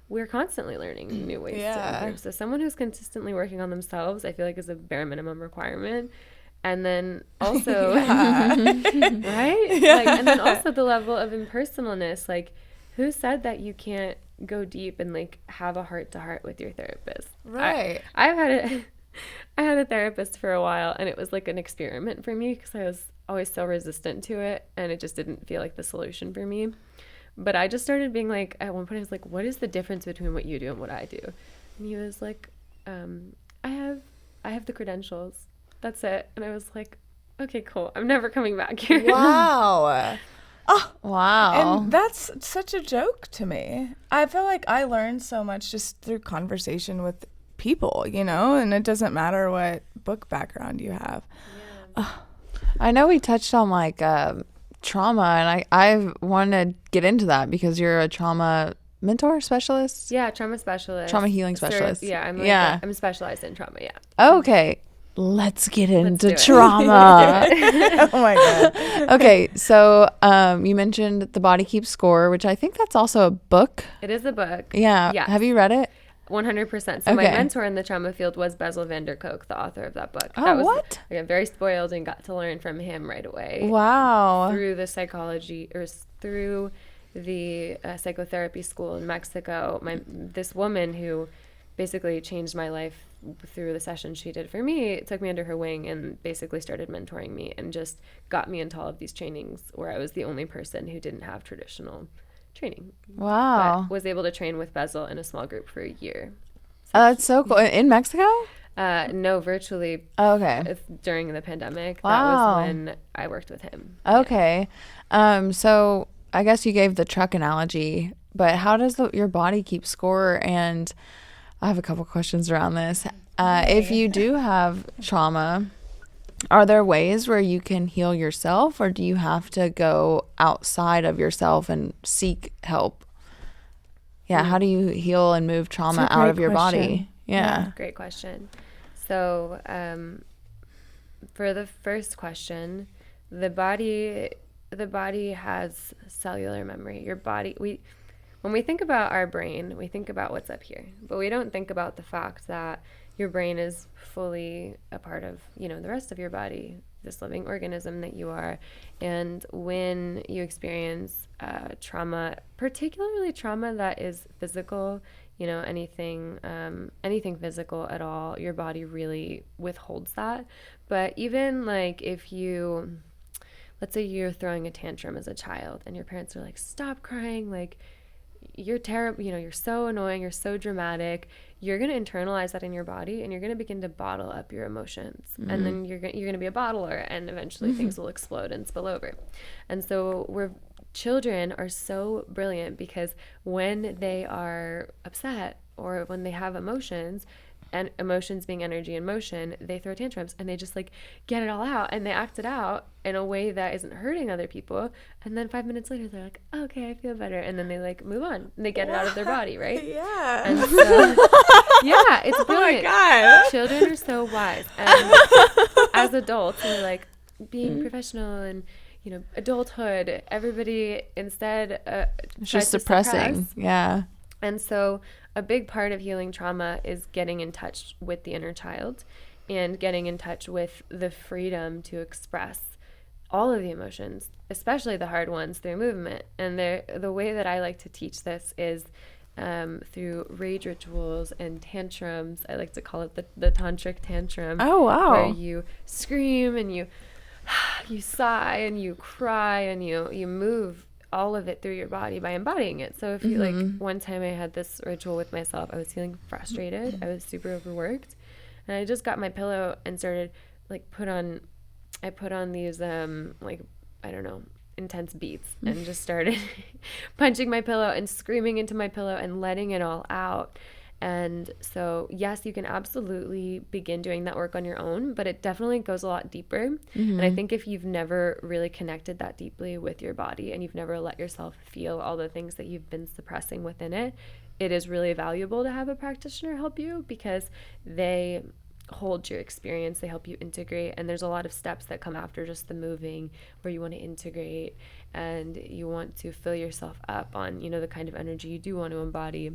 we're constantly learning new ways to improve. So someone who's consistently working on themselves, I feel like, is a bare minimum requirement. And then also, right? Yeah. Like, and then also the level of impersonalness. Like, who said that you can't go deep and like have a heart-to-heart with your therapist? Right. I had a therapist for a while, and it was like an experiment for me because I was always so resistant to it, and it just didn't feel like the solution for me. But I just started being like, at one point I was like, what is the difference between what you do and what I do? And he was like, I have the credentials. That's it. And I was like, okay, cool. I'm never coming back here. Wow. Oh, wow. And that's such a joke to me. I feel like I learned so much just through conversation with people, you know, and it doesn't matter what book background you have. Yeah. I know we touched on like trauma, and I want to get into that because you're a trauma mentor specialist. Yeah, trauma specialist. Trauma healing specialist. I'm specialized in trauma, yeah. Okay. Let's get into trauma. Oh my God. Okay, so you mentioned The Body Keeps Score, which I think that's also a book. It is a book. Yeah. Yes. Have you read it? 100%. So my mentor in the trauma field was Bela Divine, the author of that book. Oh, that was, what? I got very spoiled and got to learn from him right away. Wow. Through the psychology, or through the psychotherapy school in Mexico. This woman who basically changed my life through the sessions she did for me, took me under her wing and basically started mentoring me and just got me into all of these trainings where I was the only person who didn't have traditional training. Wow. But was able to train with Bezel in a small group for a year. So that's so cool. In Mexico? No, virtually. Okay. During the pandemic. Wow. That was when I worked with him. Okay. Yeah. So I guess you gave the truck analogy, but how does your body keep score? And I have a couple questions around this. If you do have trauma, are there ways where you can heal yourself, or do you have to go outside of yourself and seek help? Yeah, how do you heal and move trauma out of your body? Yeah. Great question. So for the first question, the body has cellular memory. Your body, when we think about our brain, we think about what's up here, but we don't think about the fact that your brain is fully a part of, the rest of your body, this living organism that you are. And when you experience trauma, particularly trauma that is physical, anything physical at all, your body really withholds that. But even like let's say you're throwing a tantrum as a child and your parents are like, stop crying, like, you're terrible, you're so annoying, you're so dramatic, you're going to internalize that in your body and you're going to begin to bottle up your emotions. Mm-hmm. And then you're going to be a bottler, and eventually things will explode and spill over. And so children are so brilliant because when they are upset or when they have emotions, and emotions being energy in motion, they throw tantrums and they just like get it all out and they act it out in a way that isn't hurting other people. And then 5 minutes later, they're like, oh, okay, I feel better. And then they like move on and they get it out of their body, right? Yeah. And so, yeah, it's brilliant. Oh my God. Children are so wise. And as adults, we're like being professional and, you know, adulthood, everybody instead it's tries just to suppressing. suppress. Yeah. And so a big part of healing trauma is getting in touch with the inner child and getting in touch with the freedom to express all of the emotions, especially the hard ones, through movement. And the way that I like to teach this is through rage rituals and tantrums. I like to call it the tantric tantrum. Oh, wow. Where you scream and you sigh and you cry and you move all of it through your body by embodying it. So if you like, one time I had this ritual with myself, I was feeling frustrated. I was super overworked, and I just got my pillow and started like I put on these like, I don't know, intense beats, and just started punching my pillow and screaming into my pillow and letting it all out. And so, yes, you can absolutely begin doing that work on your own, but it definitely goes a lot deeper. And I think if you've never really connected that deeply with your body and you've never let yourself feel all the things that you've been suppressing within it, it is really valuable to have a practitioner help you, because they hold your experience, they help you integrate, and there's a lot of steps that come after just the moving, where you want to integrate and you want to fill yourself up on, you know, the kind of energy you do want to embody.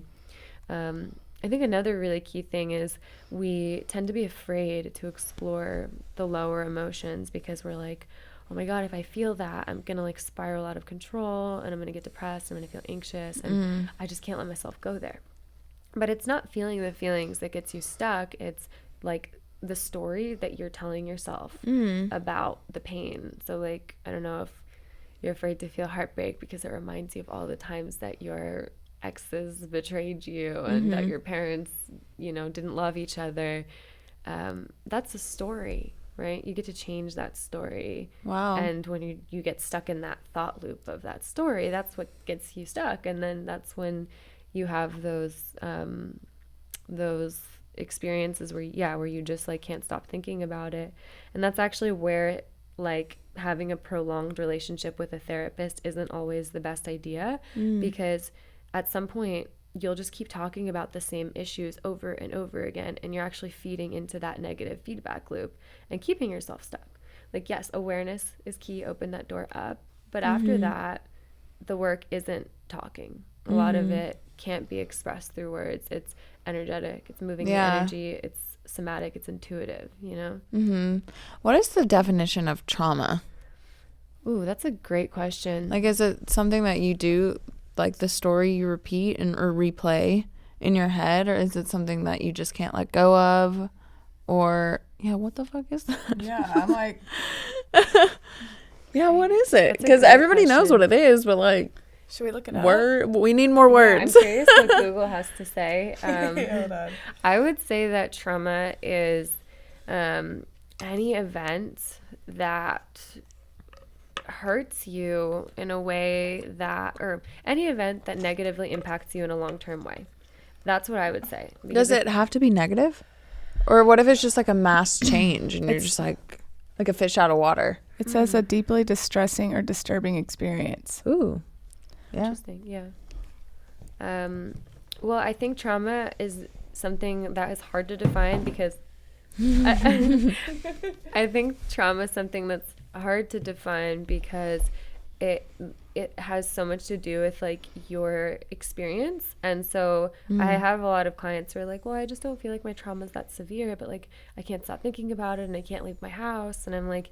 I think another really key thing is we tend to be afraid to explore the lower emotions, because we're like, oh my God, if I feel that, I'm going to like spiral out of control and I'm going to get depressed, I'm going to feel anxious, and I just can't let myself go there. But it's not feeling the feelings that gets you stuck. It's like the story that you're telling yourself about the pain. So like, I don't know if you're afraid to feel heartbreak because it reminds you of all the times that your exes betrayed you and that your parents, you know, didn't love each other. That's a story, right? You get to change that story. Wow. And when you get stuck in that thought loop of that story, that's what gets you stuck. And then that's when you have those experiences where you just like can't stop thinking about it. And that's actually where like having a prolonged relationship with a therapist isn't always the best idea, because at some point you'll just keep talking about the same issues over and over again, and you're actually feeding into that negative feedback loop and keeping yourself stuck. Like, yes, awareness is key, open that door up, but after that, the work isn't talking. A lot of it can't be expressed through words. It's energetic, it's moving the energy, it's somatic, it's intuitive, you know? What is the definition of trauma? Ooh, that's a great question. Like, is it something that you do, like the story you repeat or replay in your head, or is it something that you just can't let go of? Or, yeah, what the fuck is that? Yeah, I'm like... Yeah, what is it? Because everybody knows what it is, but like... Should we look it up? We need more words. Yeah, I'm curious what Google has to say. Hold on. I would say that trauma is any event that hurts you in a way that, or any event that negatively impacts you in a long-term way. That's what I would say. Does it have to be negative? Or what if it's just like a mass change and you're just like a fish out of water? It says a deeply distressing or disturbing experience. Ooh. Yeah. Interesting. Yeah. Well, I think trauma is something that is hard to define, because I think trauma is something that's hard to define because it has so much to do with like your experience. And so I have a lot of clients who are like, well, I just don't feel like my trauma is that severe, but like I can't stop thinking about it and I can't leave my house. And I'm like,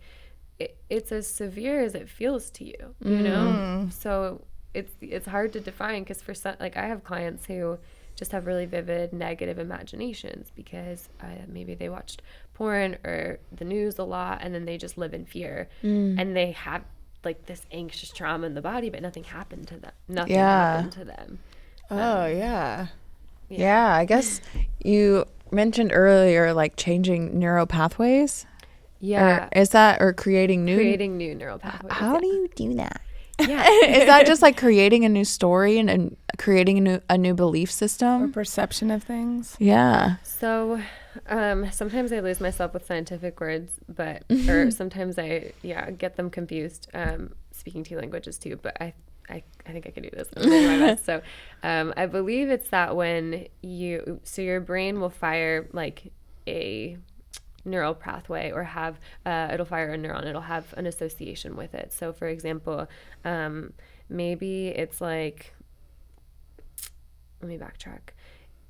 it's as severe as it feels to you, you know? So it's hard to define, because for some, like I have clients who just have really vivid negative imaginations because maybe they watched porn or the news a lot, and then they just live in fear, and they have like this anxious trauma in the body, but nothing happened to them. Nothing happened to them. Yeah, I guess you mentioned earlier like changing neural pathways. Yeah. Or is that, or creating new neural pathways? How do you do that? Yeah. Is that just like creating a new story and creating a new belief system or perception of things. Yeah. So sometimes I lose myself with scientific words, or sometimes I get them confused. Speaking two languages too, but I think I can do this. I'm doing my best. So I believe it's that when your brain will fire like a neural pathway or have it'll fire a neuron, it'll have an association with it. So for example, maybe it's like, let me backtrack.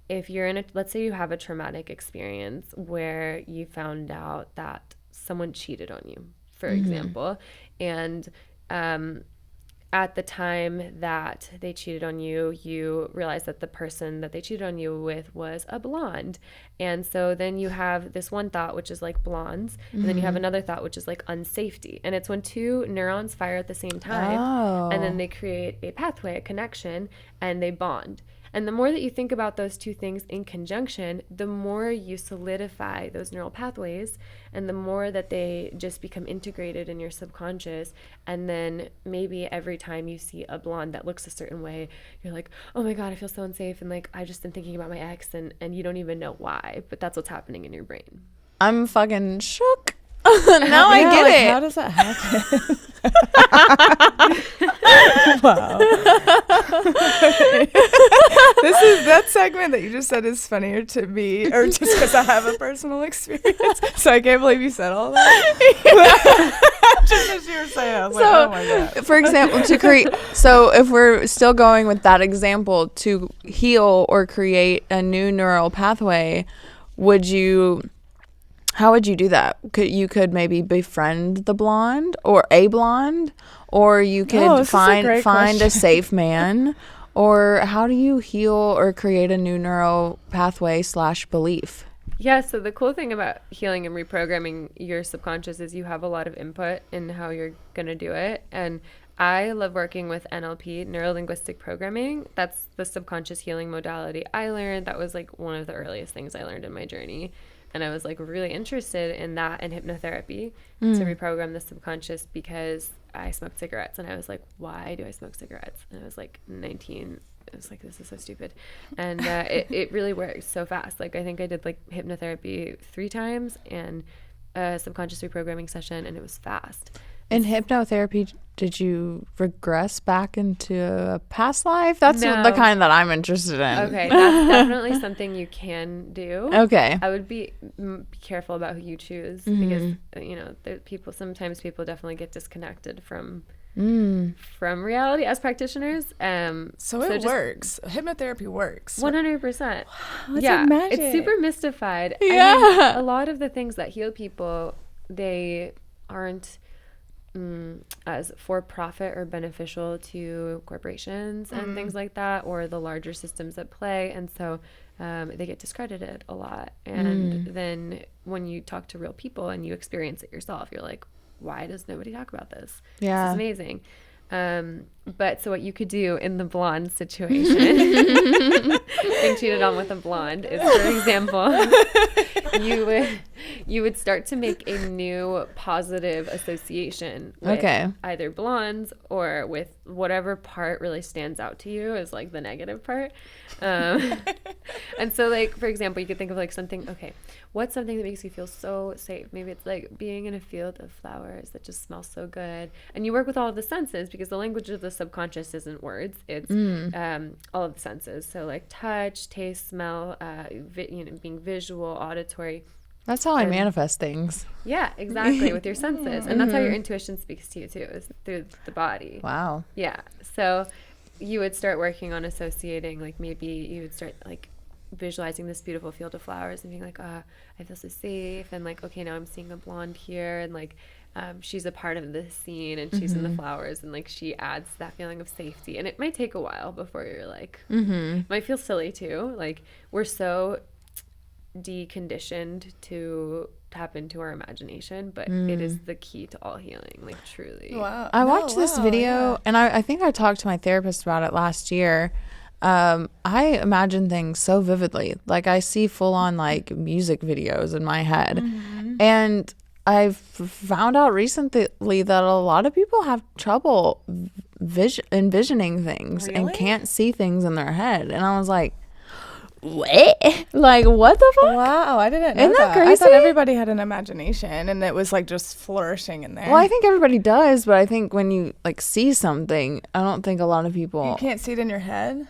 If you're let's say you have a traumatic experience where you found out that someone cheated on you, for example, and at the time that they cheated on you, you realize that the person that they cheated on you with was a blonde. And so then you have this one thought, which is like blondes. And then you have another thought, which is like unsafety. And it's when two neurons fire at the same time. And then they create a pathway, a connection, and they bond. And the more that you think about those two things in conjunction, the more you solidify those neural pathways and the more that they just become integrated in your subconscious. And then maybe every time you see a blonde that looks a certain way, you're like, oh my God, I feel so unsafe. And like, I just been thinking about my ex and you don't even know why, but that's what's happening in your brain. I'm fucking shook. Now I get it. How does that happen? Wow. That segment that you just said is funnier to me, or just because I have a personal experience. So I can't believe you said all that. Just as you were saying, I was like, oh my God. For example, so if we're still going with that example, to heal or create a new neural pathway, how would you do that? You could maybe befriend the blonde or a blonde, or you could find a safe man, or how do you heal or create a new neural pathway / belief? Yeah, so the cool thing about healing and reprogramming your subconscious is you have a lot of input in how you're going to do it. And I love working with NLP, neuro-linguistic programming. That's the subconscious healing modality I learned. That was like one of the earliest things I learned in my journey. And I was like really interested in that and hypnotherapy to reprogram the subconscious because I smoked cigarettes. And I was like, why do I smoke cigarettes? And I was like 19. I was like, this is so stupid. And it really works so fast. Like I think I did like hypnotherapy 3 times and a subconscious reprogramming session, and it was fast. In hypnotherapy, did you regress back into a past life? That's the kind that I'm interested in. Okay, that's definitely something you can do. Okay. I would be careful about who you choose because, sometimes people definitely get disconnected from reality as practitioners. So it works. Hypnotherapy works. 100%. It's like magic. It's super mystified. Yeah. I mean, a lot of the things that heal people, they aren't as for-profit or beneficial to corporations and things like that, or the larger systems at play, and so they get discredited a lot. And then when you talk to real people and you experience it yourself, you're like, why does nobody talk about this? Yeah, this is amazing. But so what you could do in the blonde situation, being cheated on with a blonde, is, for example, you would start to make a new positive association with either blondes or with whatever part really stands out to you as like the negative part. And so like, for example, you could think of like something, what's something that makes you feel so safe? Maybe it's like being in a field of flowers that just smells so good. And you work with all of the senses because the language of the subconscious isn't words. It's all of the senses. So like touch, taste, smell, being visual, auditory. That's how I manifest things. Yeah, exactly, with your senses. And that's how your intuition speaks to you too, is through the body. Wow. Yeah. So you would start working on associating, like maybe you would start like visualizing this beautiful field of flowers and being like, I feel so safe, and like, okay, now I'm seeing a blonde here, and like she's a part of this scene, and she's in the flowers, and like she adds that feeling of safety. And it might take a while before you're like, it might feel silly too. Like we're so deconditioned to tap into our imagination, but it is the key to all healing, like truly. Wow. I watched this video, and I think I talked to my therapist about it last year. I imagine things so vividly. Like I see full on like music videos in my head. And I've found out recently that a lot of people have trouble envisioning things and Really? can't see things in their head. And I was like, what? Like, what the fuck? Wow, I didn't know Isn't that I crazy? thought everybody had an imagination and it was like just flourishing in there. Well, I think everybody does, but I think when you like see something, I don't think a lot of people. You can't see it in your head?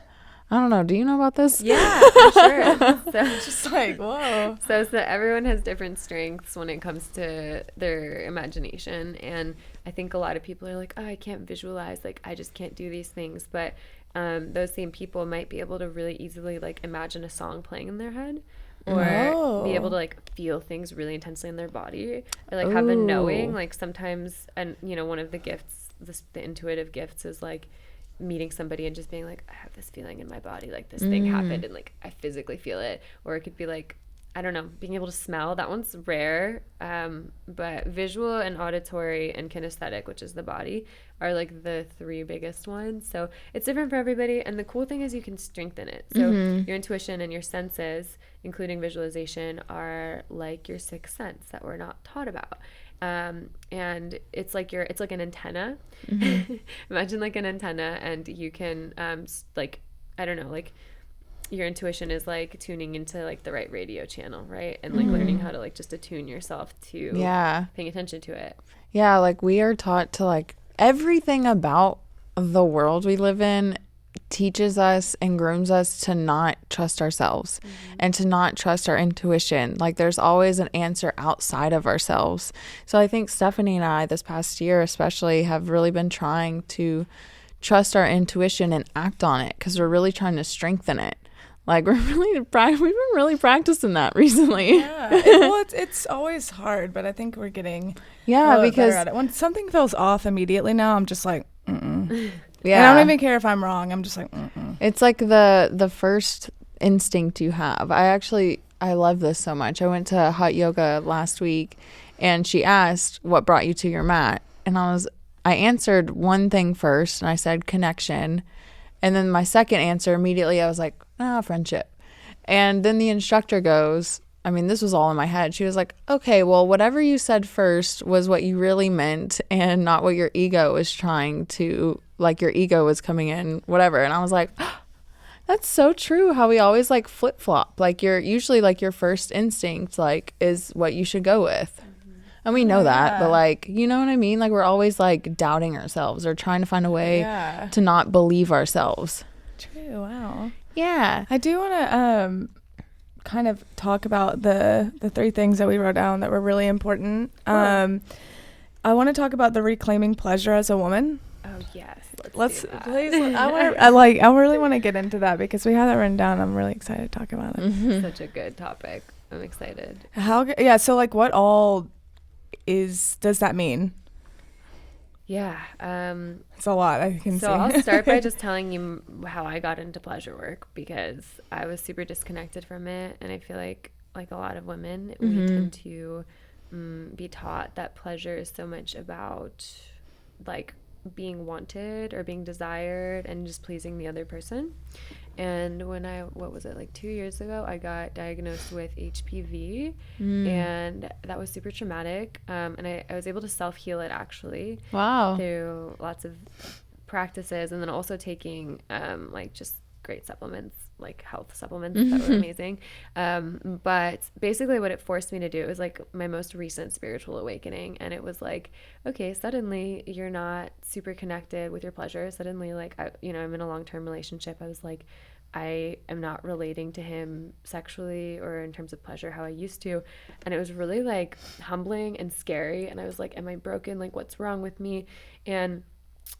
I don't know. Do you know about this? Yeah, for sure. So Just like, whoa. So everyone has different strengths when it comes to their imagination. And I think a lot of people are like, oh, I can't visualize. Like, I just can't do these things. But those same people might be able to really easily, like, imagine a song playing in their head. Or be able to, like, feel things really intensely in their body. Or, like, have a knowing. Like, sometimes, and, you know, one of the gifts, the intuitive gifts is, like, meeting somebody and just being like, I have this feeling in my body, like this thing happened and like I physically feel it. Or it could be like, I don't know, being able to smell. That one's rare, but visual and auditory and kinesthetic, which is the body, are like the three biggest ones. So it's different for everybody, and the cool thing is you can strengthen it. So your intuition and your senses, including visualization, are like your sixth sense that we're not taught about. And it's like an antenna. Imagine like an antenna, and you can like, I don't know, like your intuition is like tuning into like the right radio channel, right? And like learning how to like just attune yourself to paying attention to it. Yeah, like we are taught to like everything about the world we live in teaches us and grooms us to not trust ourselves and to not trust our intuition. Like there's always an answer outside of ourselves. So I think Stephanie and I this past year especially have really been trying to trust our intuition and act on it because we're really trying to strengthen it. Like we've been really practicing that recently. Yeah. It's always hard, but I think we're getting because better at it. When something feels off immediately now, I'm just like, mm-mm. Yeah. And I don't even care if I'm wrong. I'm just like, mm-mm. It's like the first instinct you have. I love this so much. I went to hot yoga last week and she asked, what brought you to your mat? And I answered one thing first and I said connection. And then my second answer immediately I was like, friendship. And then the instructor goes, I mean, this was all in my head. She was like, okay, well, whatever you said first was what you really meant and not what your ego was trying to, like your ego was coming in, whatever. And I was like, that's so true how we always like flip flop. Like usually like your first instinct like is what you should go with. And we know that, but like, you know what I mean? Like we're always like doubting ourselves or trying to find a way to not believe ourselves. True. Wow. Yeah. I do want to kind of talk about the three things that we wrote down that were really important. I want to talk about the reclaiming pleasure as a woman. Oh yes. Let's please. I really want to get into that because we have that written down. I'm really excited to talk about it. Such a good topic. I'm excited. So like what all does that mean? Yeah. It's a lot, I can see. So I'll start by just telling you how I got into pleasure work because I was super disconnected from it. And I feel like a lot of women, we tend to be taught that pleasure is so much about like being wanted or being desired and just pleasing the other person. And when what was it, like 2 years ago, I got diagnosed with HPV and that was super traumatic. And I was able to self-heal it actually. Wow. Through lots of practices and then also taking like just great supplements, like health supplements that were amazing. But basically what it forced me to do, it was like my most recent spiritual awakening. And it was like, okay, suddenly you're not super connected with your pleasure. Suddenly like, I'm in a long-term relationship. I was like, I am not relating to him sexually or in terms of pleasure how I used to. And it was really like humbling and scary. And I was like, am I broken? Like, what's wrong with me? And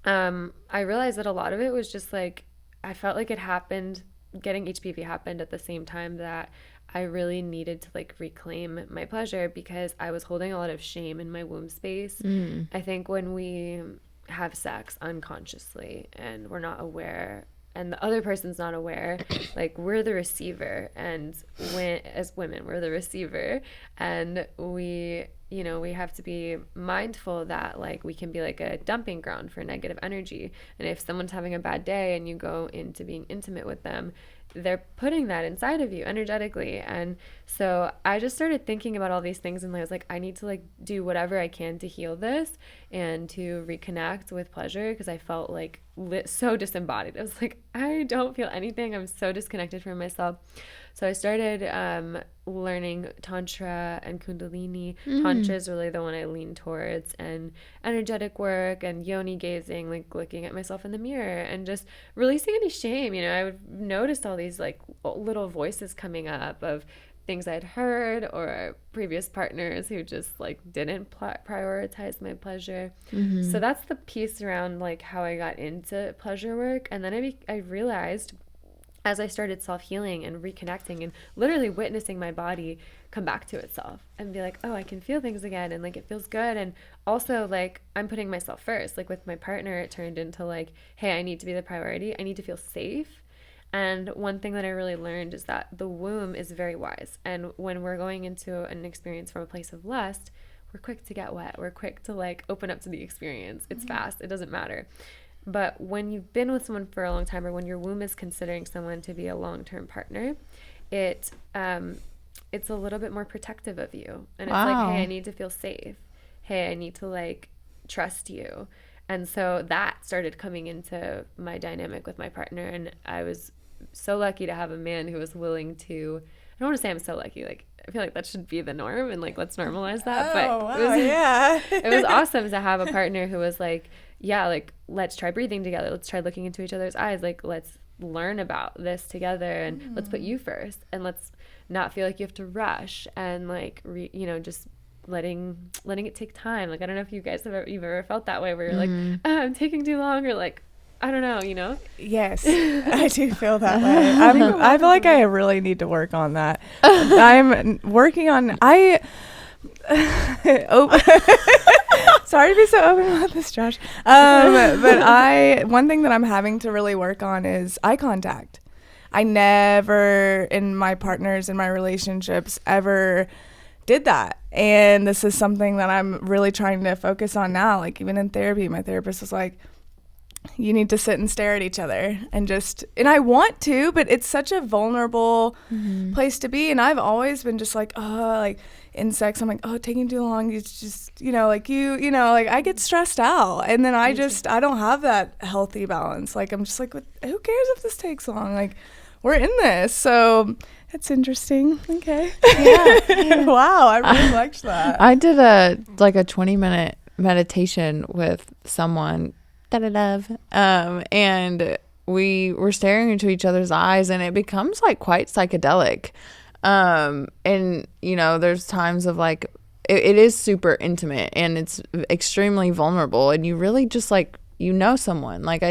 I realized that a lot of it was just like, I felt like getting HPV happened at the same time that I really needed to like reclaim my pleasure because I was holding a lot of shame in my womb space. I think when we have sex unconsciously and we're not aware and the other person's not aware, like we're the receiver, and as women we're the receiver, and we have to be mindful that like we can be like a dumping ground for negative energy. And if someone's having a bad day and you go into being intimate with them, they're putting that inside of you energetically. And so I just started thinking about all these things, and I was like, I need to like do whatever I can to heal this and to reconnect with pleasure, because I felt like so disembodied. I was like, I don't feel anything. I'm so disconnected from myself. So I started learning Tantra and Kundalini. Tantra is really the one I lean towards, and energetic work and yoni gazing, like looking at myself in the mirror and just releasing any shame. You know, I would notice all these like little voices coming up of things I'd heard or previous partners who just like didn't prioritize my pleasure. So that's the piece around like how I got into pleasure work. And then I realized, as I started self-healing and reconnecting and literally witnessing my body come back to itself and be like, oh, I can feel things again, and like it feels good. And also like I'm putting myself first. Like with my partner, it turned into like, hey, I need to be the priority. I need to feel safe. And one thing that I really learned is that the womb is very wise. And when we're going into an experience from a place of lust, we're quick to get wet. We're quick to like open up to the experience. It's fast. It doesn't matter. But when you've been with someone for a long time, or when your womb is considering someone to be a long-term partner, it's a little bit more protective of you. And it's like, hey, I need to feel safe. Hey, I need to like trust you. And so that started coming into my dynamic with my partner. And I was so lucky to have a man who was willing to, I don't want to say I'm so lucky, like I feel like that should be the norm, and like let's normalize that. It was awesome to have a partner who was like, yeah, like let's try breathing together, let's try looking into each other's eyes, like let's learn about this together, and let's put you first, and let's not feel like you have to rush, and like just letting it take time. Like I don't know if you guys you've ever felt that way, where you're like, oh, I'm taking too long, or like I don't know, you know? Yes, I do feel that way. I feel like I really need to work on that. I'm working on, sorry to be so open about this, Josh. But one thing that I'm having to really work on is eye contact. I never, in my partners, in my relationships, ever did that. And this is something that I'm really trying to focus on now. Like even in therapy, my therapist was like, you need to sit and stare at each other and I want to, but it's such a vulnerable place to be. And I've always been just like, oh, like in sex, I'm like, oh, taking too long. It's just, like like I get stressed out. And then I don't have that healthy balance. Like, I'm just like, who cares if this takes long? Like, we're in this. So it's interesting. Okay. Yeah. Wow. I really liked that. I did a 20-minute meditation with someone that I love. And we were staring into each other's eyes, and it becomes like quite psychedelic. And there's times of like, it is super intimate and it's extremely vulnerable, and you really just like, someone like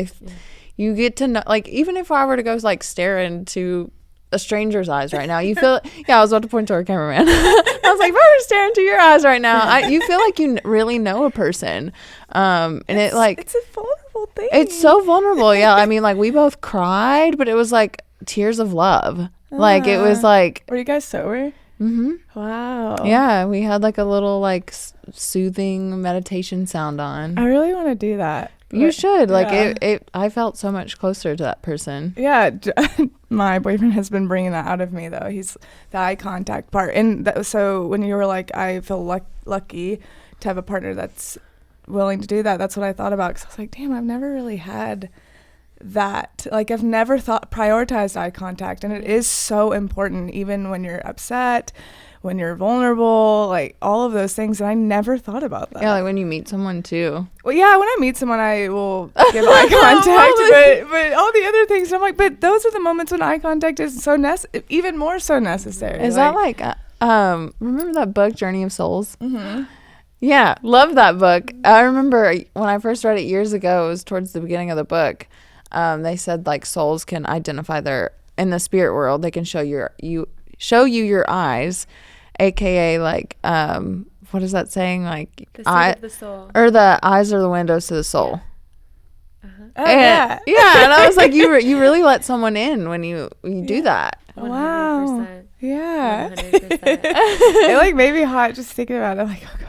you get to know, like, even if I were to go like stare into a stranger's eyes right now, you feel I was about to point to our cameraman. I was like, if I were to stare into your eyes right now, you feel like you really know a person. And it's a vulnerable thing. It's so vulnerable. Yeah. I mean, like we both cried, but it was like tears of love. Like it was like, were you guys sober? Wow. Yeah, we had like a little like soothing meditation sound on. I really want to do that. You should. Like I felt so much closer to that person. Yeah. My boyfriend has been bringing that out of me though. He's the eye contact part. And so when you were like, I feel lucky to have a partner that's willing to do that, that's what I thought about. Cause I was like, damn, I've never really had that. Like I've never prioritized eye contact, and it is so important, even when you're upset, when you're vulnerable, like all of those things. And I never thought about that. Yeah, like when you meet someone too. Well, yeah, when I meet someone, I will give eye contact, but all the other things, I'm like, but those are the moments when eye contact is so even more so necessary. Is that like remember that book Journey of Souls? Yeah, love that book. I remember when I first read it years ago, it was towards the beginning of the book. They said like souls can identify in the spirit world, they can show you your eyes, aka like what is that saying, like the seat of the soul, or the eyes are the windows to the soul. Oh, yeah. And I was like, you really let someone in when you do that. 100%. Wow. Yeah. 100%. It like made me hot just thinking about it. I'm like, oh god.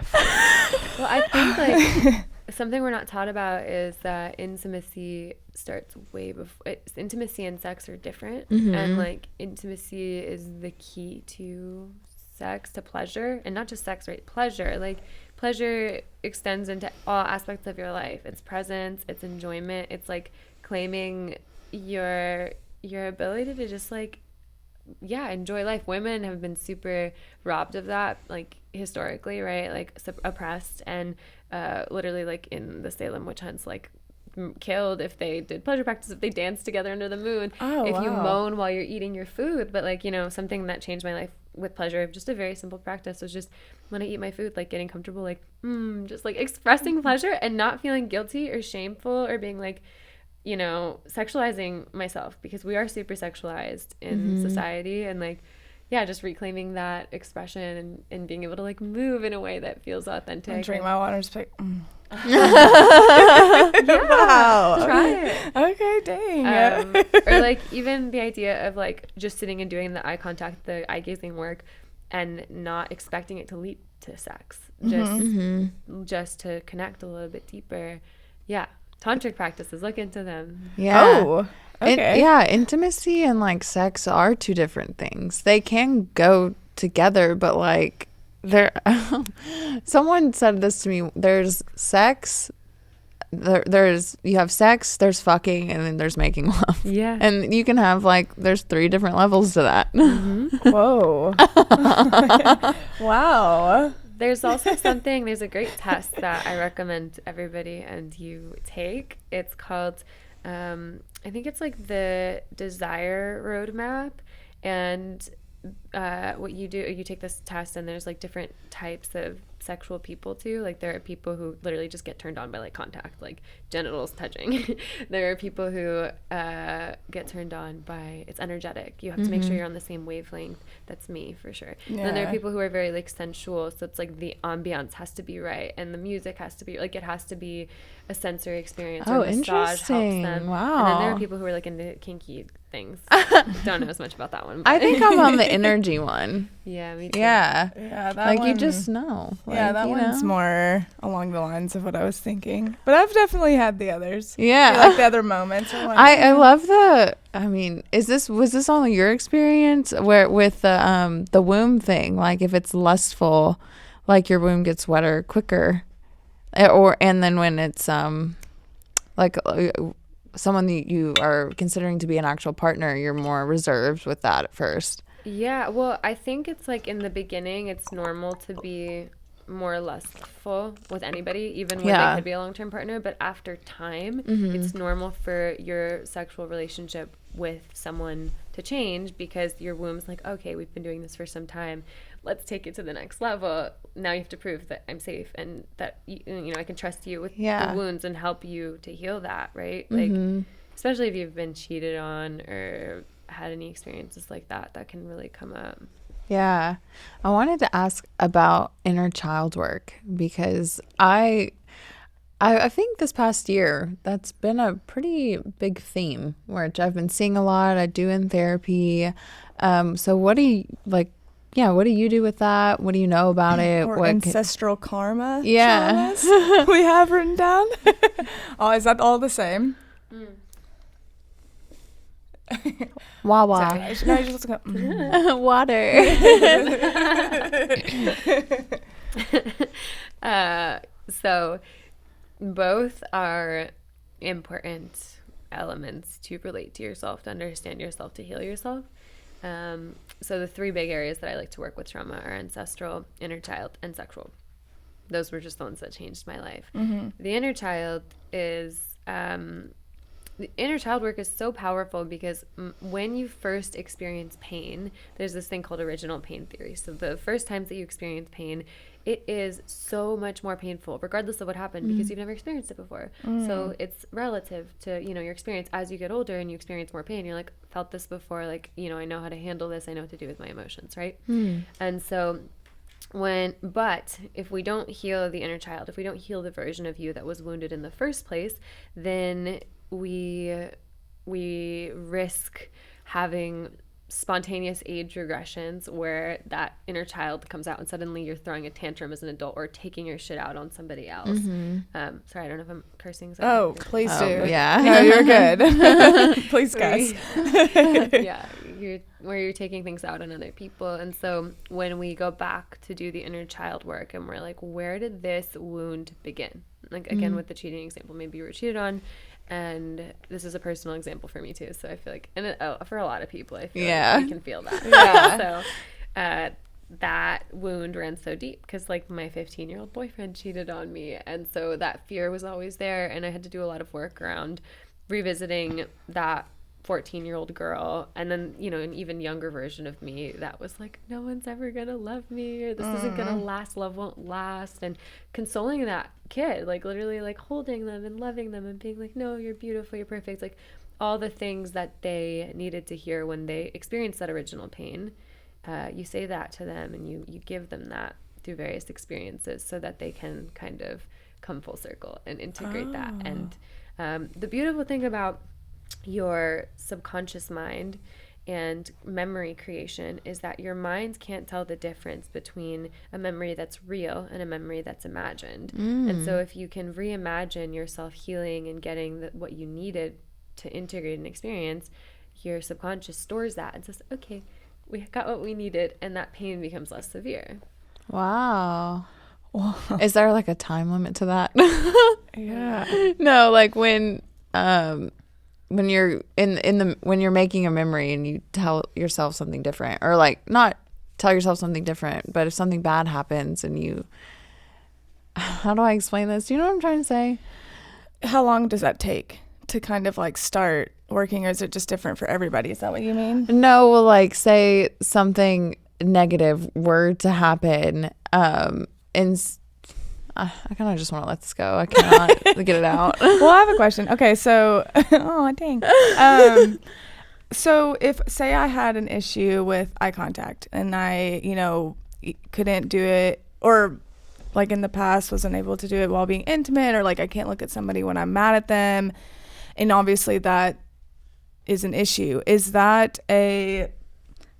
Well, I think like something we're not taught about is that intimacy starts way before. Intimacy and sex are different, and like intimacy is the key to sex, to pleasure, and not just sex, right? Pleasure, like pleasure extends into all aspects of your life. It's presence, it's enjoyment, it's like claiming your ability to just like enjoy life. Women have been super robbed of that, like historically, right? Like oppressed, and literally like in the Salem witch hunts, like killed if they did pleasure practice, if they danced together under the moon, if you moan while you're eating your food. But like, something that changed my life with pleasure, just a very simple practice, was just when I eat my food, like getting comfortable, like just like expressing pleasure and not feeling guilty or shameful or being like, sexualizing myself, because we are super sexualized in society, and like, just reclaiming that expression and being able to like move in a way that feels authentic. And drink my water and just like, wow. Try it. Okay, dang. Or like even the idea of like just sitting and doing the eye contact, the eye gazing work, and not expecting it to lead to sex, just to connect a little bit deeper. Tantric practices, look into them. Okay. Intimacy and like sex are two different things. They can go together, but like someone said this to me, there's sex, you have sex, there's fucking, and then there's making love. And you can have like, there's 3 different levels to that. Whoa. Wow. There's also there's a great test that I recommend everybody and you take. It's called, I think it's like the Desire Roadmap. And what you do, you take this test, and there's like different types of sexual people too. Like there are people who literally just get turned on by like contact, like genitals touching. There are people who get turned on by, it's energetic. You have to make sure you're on the same wavelength. That's me for sure. And then there are people who are very like sensual, so it's like the ambiance has to be right, and the music has to be like, it has to be a sensory experience. Oh, massage interesting. helps them. Wow. And then there are people who are like into kinky things. Don't know as much about that one, but. I think I'm on the energy one. Yeah, me too. That like one, you just know. Like, that one's more along the lines of what I was thinking. But I've definitely had the others. Yeah. Like the other moments. Like, I love was this only your experience where with the womb thing? Like if it's lustful, like your womb gets wetter quicker, and then when it's like someone that you are considering to be an actual partner, you're more reserved with that at first. Yeah, well, I think it's like in the beginning, it's normal to be more lustful with anybody, even when they could be a long-term partner. But after time, it's normal for your sexual relationship with someone to change, because your womb's like, okay, we've been doing this for some time. Let's take it to the next level. Now you have to prove that I'm safe and that I can trust you with the wounds and help you to heal that, right? Like, especially if you've been cheated on or had any experiences like that can really come up. Yeah. I wanted to ask about inner child work, because I think this past year that's been a pretty big theme, which I've been seeing a lot. I do in therapy. So what do you what do you do with that? What do you know about it? Or ancestral karma? Yeah. We have written down. Oh, is that all the same? Wawa. No, you just go, Water. So both are important elements to relate to yourself, to understand yourself, to heal yourself. So the 3 big areas that I like to work with trauma are ancestral, inner child, and sexual. Those were just the ones that changed my life. The inner child is the inner child work is so powerful because when you first experience pain, there's this thing called original pain theory. So the first times that you experience pain, it is so much more painful regardless of what happened because you've never experienced it before. So it's relative to, your experience. As you get older and you experience more pain, you're like, felt this before, like, I know how to handle this. I know what to do with my emotions, right? And so but if we don't heal the inner child, if we don't heal the version of you that was wounded in the first place, then we risk having spontaneous age regressions where that inner child comes out and suddenly you're throwing a tantrum as an adult or taking your shit out on somebody else. Sorry, I don't know if I'm cursing. Oh, please do. Yeah. No, you're good. Please, guys. Yeah, where you're taking things out on other people. And so when we go back to do the inner child work and we're like, where did this wound begin? Like, again, with the cheating example, maybe you were cheated on. And this is a personal example for me too. So I feel like, and for a lot of people, I feel like we can feel that. So that wound ran so deep because like my 15-year-old boyfriend cheated on me. And so that fear was always there. And I had to do a lot of work around revisiting that 14-year-old girl, and then, you know, an even younger version of me that was like, no one's ever gonna love me, or this isn't gonna last, love won't last, and consoling that kid, like literally like holding them and loving them and being like, no, you're beautiful, you're perfect, like all the things that they needed to hear when they experienced that original pain. You say that to them and you give them that through various experiences so that they can kind of come full circle and integrate that. And the beautiful thing about your subconscious mind and memory creation is that your mind can't tell the difference between a memory that's real and a memory that's imagined. And so if you can reimagine yourself healing and getting what you needed to integrate an experience, your subconscious stores that and says, okay, we got what we needed, and that pain becomes less severe. Wow. Is there like a time limit to that? Yeah. No, like when you're when you're making a memory and you tell yourself something different, or like not tell yourself something different, but if something bad happens and you, how do I explain this? Do you know what I'm trying to say? How long does that take to kind of like start working, or is it just different for everybody? Is that what you mean? No, well, like say something negative were to happen, and I kind of just want to let this go. I cannot get it out. Well, I have a question. Okay, so oh dang. So if say I had an issue with eye contact and I, you know, couldn't do it, or like in the past wasn't able to do it while being intimate, or like I can't look at somebody when I'm mad at them, and obviously that is an issue. Is that a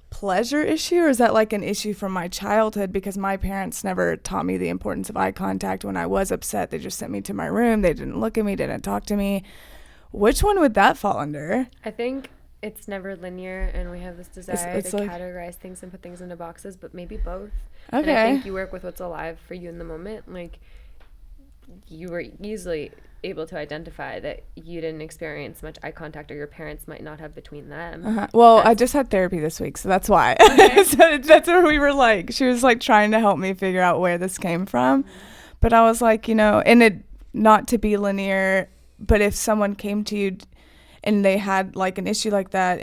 pleasure issue, or is that like an issue from my childhood because my parents never taught me the importance of eye contact? When I was upset, they just sent me to my room. They didn't look at me, didn't talk to me. Which one would that fall under? I think it's never linear, and we have this desire it's to like, categorize things and put things into boxes, but maybe both. Okay. And I think you work with what's alive for you in the moment. Like, you were easily able to identify that you didn't experience much eye contact, or your parents might not have between them. Well, I just had therapy this week, so that's why. Okay. So that's where we were like, she was like trying to help me figure out where this came from. But I was like, you know, and it not to be linear, but if someone came to you and they had like an issue like that,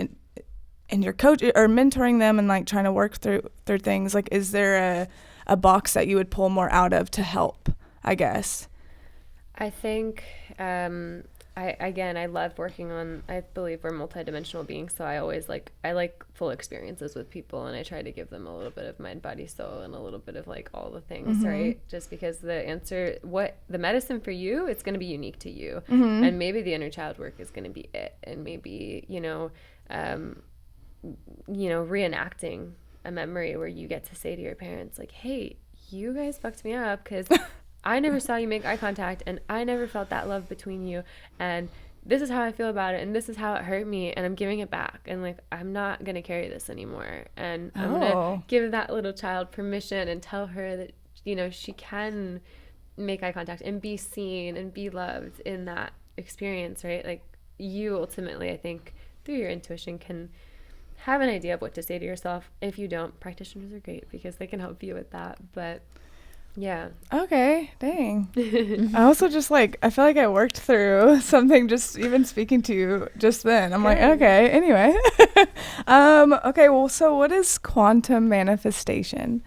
and you're coach or mentoring them and like trying to work through things, like is there a box that you would pull more out of to help, I guess? I think, I love working on, I believe we're multidimensional beings, so I like full experiences with people, and I try to give them a little bit of mind, body, soul, and a little bit of like all the things, right? Just because the medicine for you, it's going to be unique to you. And maybe the inner child work is going to be it. And maybe, reenacting a memory where you get to say to your parents, like, hey, you guys fucked me up because I never saw you make eye contact, and I never felt that love between you, and this is how I feel about it, and this is how it hurt me, and I'm giving it back, and like I'm not gonna carry this anymore, and I'm gonna give that little child permission and tell her that, you know, she can make eye contact and be seen and be loved in that experience, right? Like, you ultimately, I think, through your intuition can have an idea of what to say to yourself. If you don't, practitioners are great because they can help you with that. But yeah. Okay. Dang. I also just like, I feel like I worked through something just even speaking to you just then. I'm like, okay, anyway. Okay. Well, so what is quantum manifestation?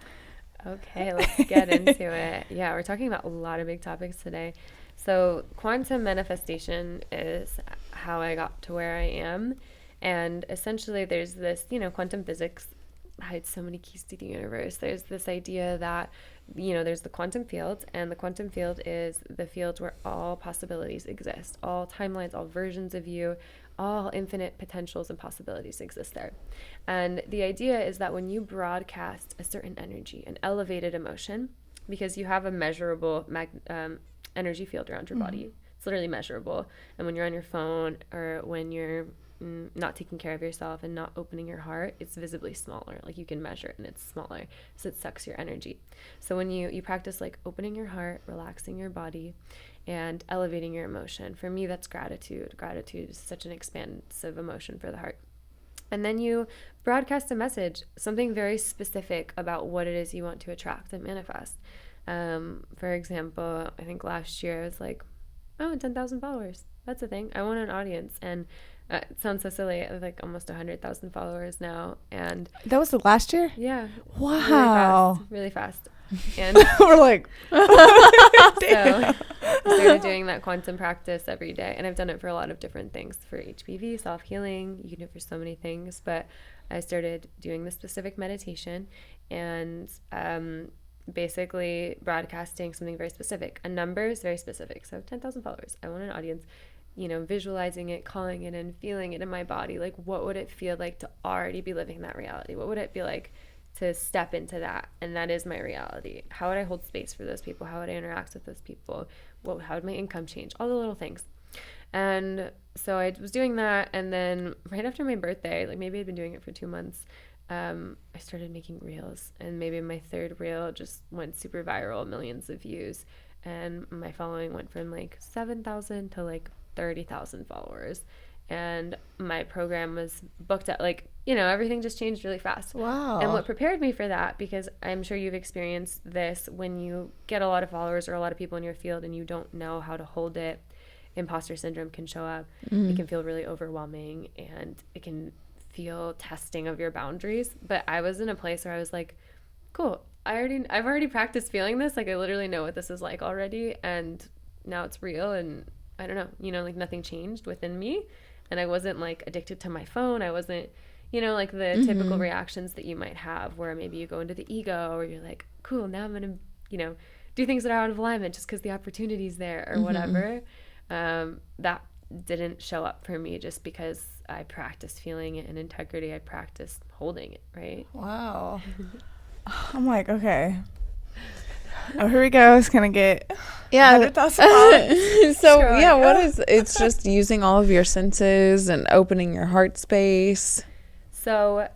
Okay, let's get into it. Yeah, we're talking about a lot of big topics today. So quantum manifestation is how I got to where I am. And essentially there's this, quantum physics hides so many keys to the universe. There's this idea that, there's the quantum field, and the quantum field is the field where all possibilities exist, all timelines, all versions of you, all infinite potentials and possibilities exist there. And the idea is that when you broadcast a certain energy, an elevated emotion, because you have a measurable energy field around your body, it's literally measurable. And when you're on your phone or when you're not taking care of yourself and not opening your heart, it's visibly smaller. Like you can measure it and it's smaller, so it sucks your energy. So when you practice like opening your heart, relaxing your body, and elevating your emotion, for me that's gratitude. Gratitude is such an expansive emotion for the heart. And then you broadcast a message, something very specific about what it is you want to attract and manifest. For example, I think last year I was like, 10,000 followers. That's a thing. I want an audience. And it sounds so silly. I have like almost 100,000 followers now. And that was the last year? Yeah. Wow. Really fast. And we're like, so I started doing that quantum practice every day. And I've done it for a lot of different things, for HPV, self-healing. You can do it for so many things. But I started doing this specific meditation and basically broadcasting something very specific. A number is very specific. So 10,000 followers. I want an audience. Visualizing it, calling it in, feeling it in my body. Like, what would it feel like to already be living that reality? What would it feel like to step into that? And that is my reality. How would I hold space for those people? How would I interact with those people? How would my income change? All the little things. And so I was doing that. And then right after my birthday, like maybe I'd been doing it for 2 months, I started making reels. And maybe my third reel just went super viral, millions of views. And my following went from like 7,000 to like 30,000 followers, and my program was booked at everything just changed really fast. Wow. And what prepared me for that, because I'm sure you've experienced this, when you get a lot of followers or a lot of people in your field and you don't know how to hold it, imposter syndrome can show up. It can feel really overwhelming and it can feel testing of your boundaries. But I was in a place where I was like, cool, I've already practiced feeling this, like I literally know what this is like already, and now it's real. And I don't know, like nothing changed within me, and I wasn't like addicted to my phone. I wasn't, like the typical reactions that you might have where maybe you go into the ego or you're like, cool, now I'm going to, do things that are out of alignment just because the opportunity's there or whatever. That didn't show up for me just because I practiced feeling it in integrity. I practiced holding it, right? Wow. I'm like, okay. Oh, here we go. It's going to get 100,000 followers. So, it's just using all of your senses and opening your heart space. So,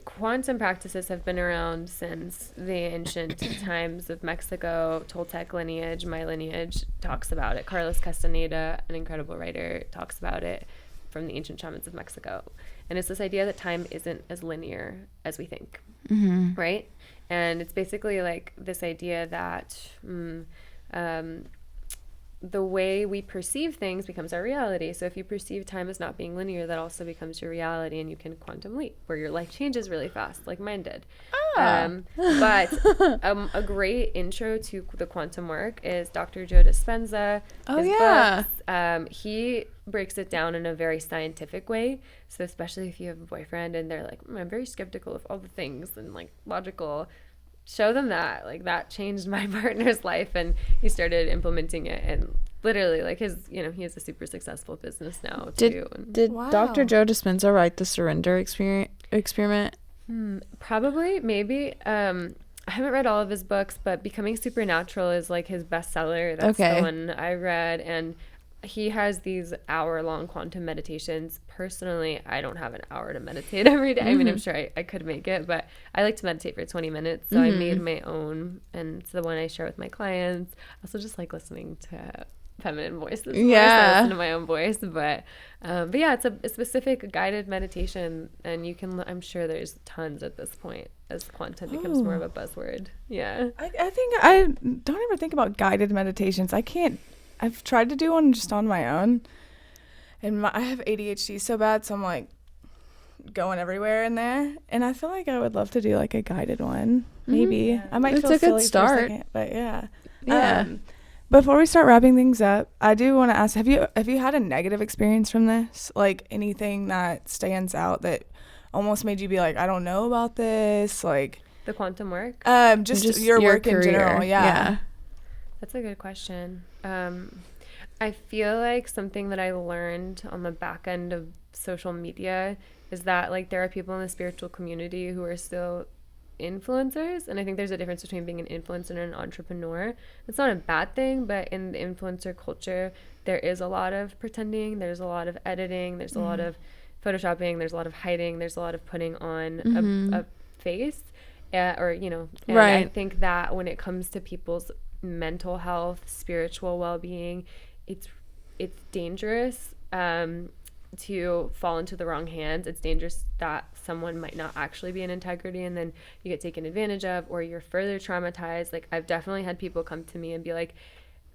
quantum practices have been around since the ancient times of Mexico. Toltec lineage, my lineage, talks about it. Carlos Castaneda, an incredible writer, talks about it from the ancient shamans of Mexico. And it's this idea that time isn't as linear as we think, right? And it's basically like this idea that the way we perceive things becomes our reality. So if you perceive time as not being linear, that also becomes your reality, and you can quantum leap where your life changes really fast, like mine did. But a great intro to the quantum work is Dr. Joe Dispenza. Books, he breaks it down in a very scientific way. So especially if you have a boyfriend and they're like, I'm very skeptical of all the things and like logical, show them that. Like that changed my partner's life, and he started implementing it, and literally like his, he has a super successful business now too. Did Dr. Joe Dispenza write the surrender experiment? Probably, maybe. I haven't read all of his books, but Becoming Supernatural is like his bestseller. That's the one I read, and he has these hour-long quantum meditations. Personally, I don't have an hour to meditate every day. I mean, I'm sure I could make it, but I like to meditate for 20 minutes. So I made my own, and it's the one I share with my clients. I also just like listening to feminine voices. I listen to my own voice, but yeah, it's a specific guided meditation, and you can, I'm sure there's tons at this point as quantum becomes more of a buzzword. Yeah. I think I don't ever think about guided meditations. I've tried to do one just on my own, and I have ADHD so bad, so I'm like going everywhere in there, and I feel like I would love to do like a guided one. Maybe I might. It's feel a silly good start, for a second, but yeah. Before we start wrapping things up, I do want to ask: Have you had a negative experience from this? Like anything that stands out that almost made you be like, I don't know about this, like the quantum work? Just your work career in general. Yeah. That's a good question. I feel like something that I learned on the back end of social media is that like there are people in the spiritual community who are still influencers, and I think there's a difference between being an influencer and an entrepreneur. It's not a bad thing, but in the influencer culture there is a lot of pretending, there's a lot of editing, there's a lot of photoshopping, there's a lot of hiding, there's a lot of putting on a face, or you know, and I think that when it comes to people's mental health, spiritual well-being, it's dangerous to fall into the wrong hands. It's dangerous that someone might not actually be in integrity and then you get taken advantage of, or you're further traumatized. Like I've definitely had people come to me and be like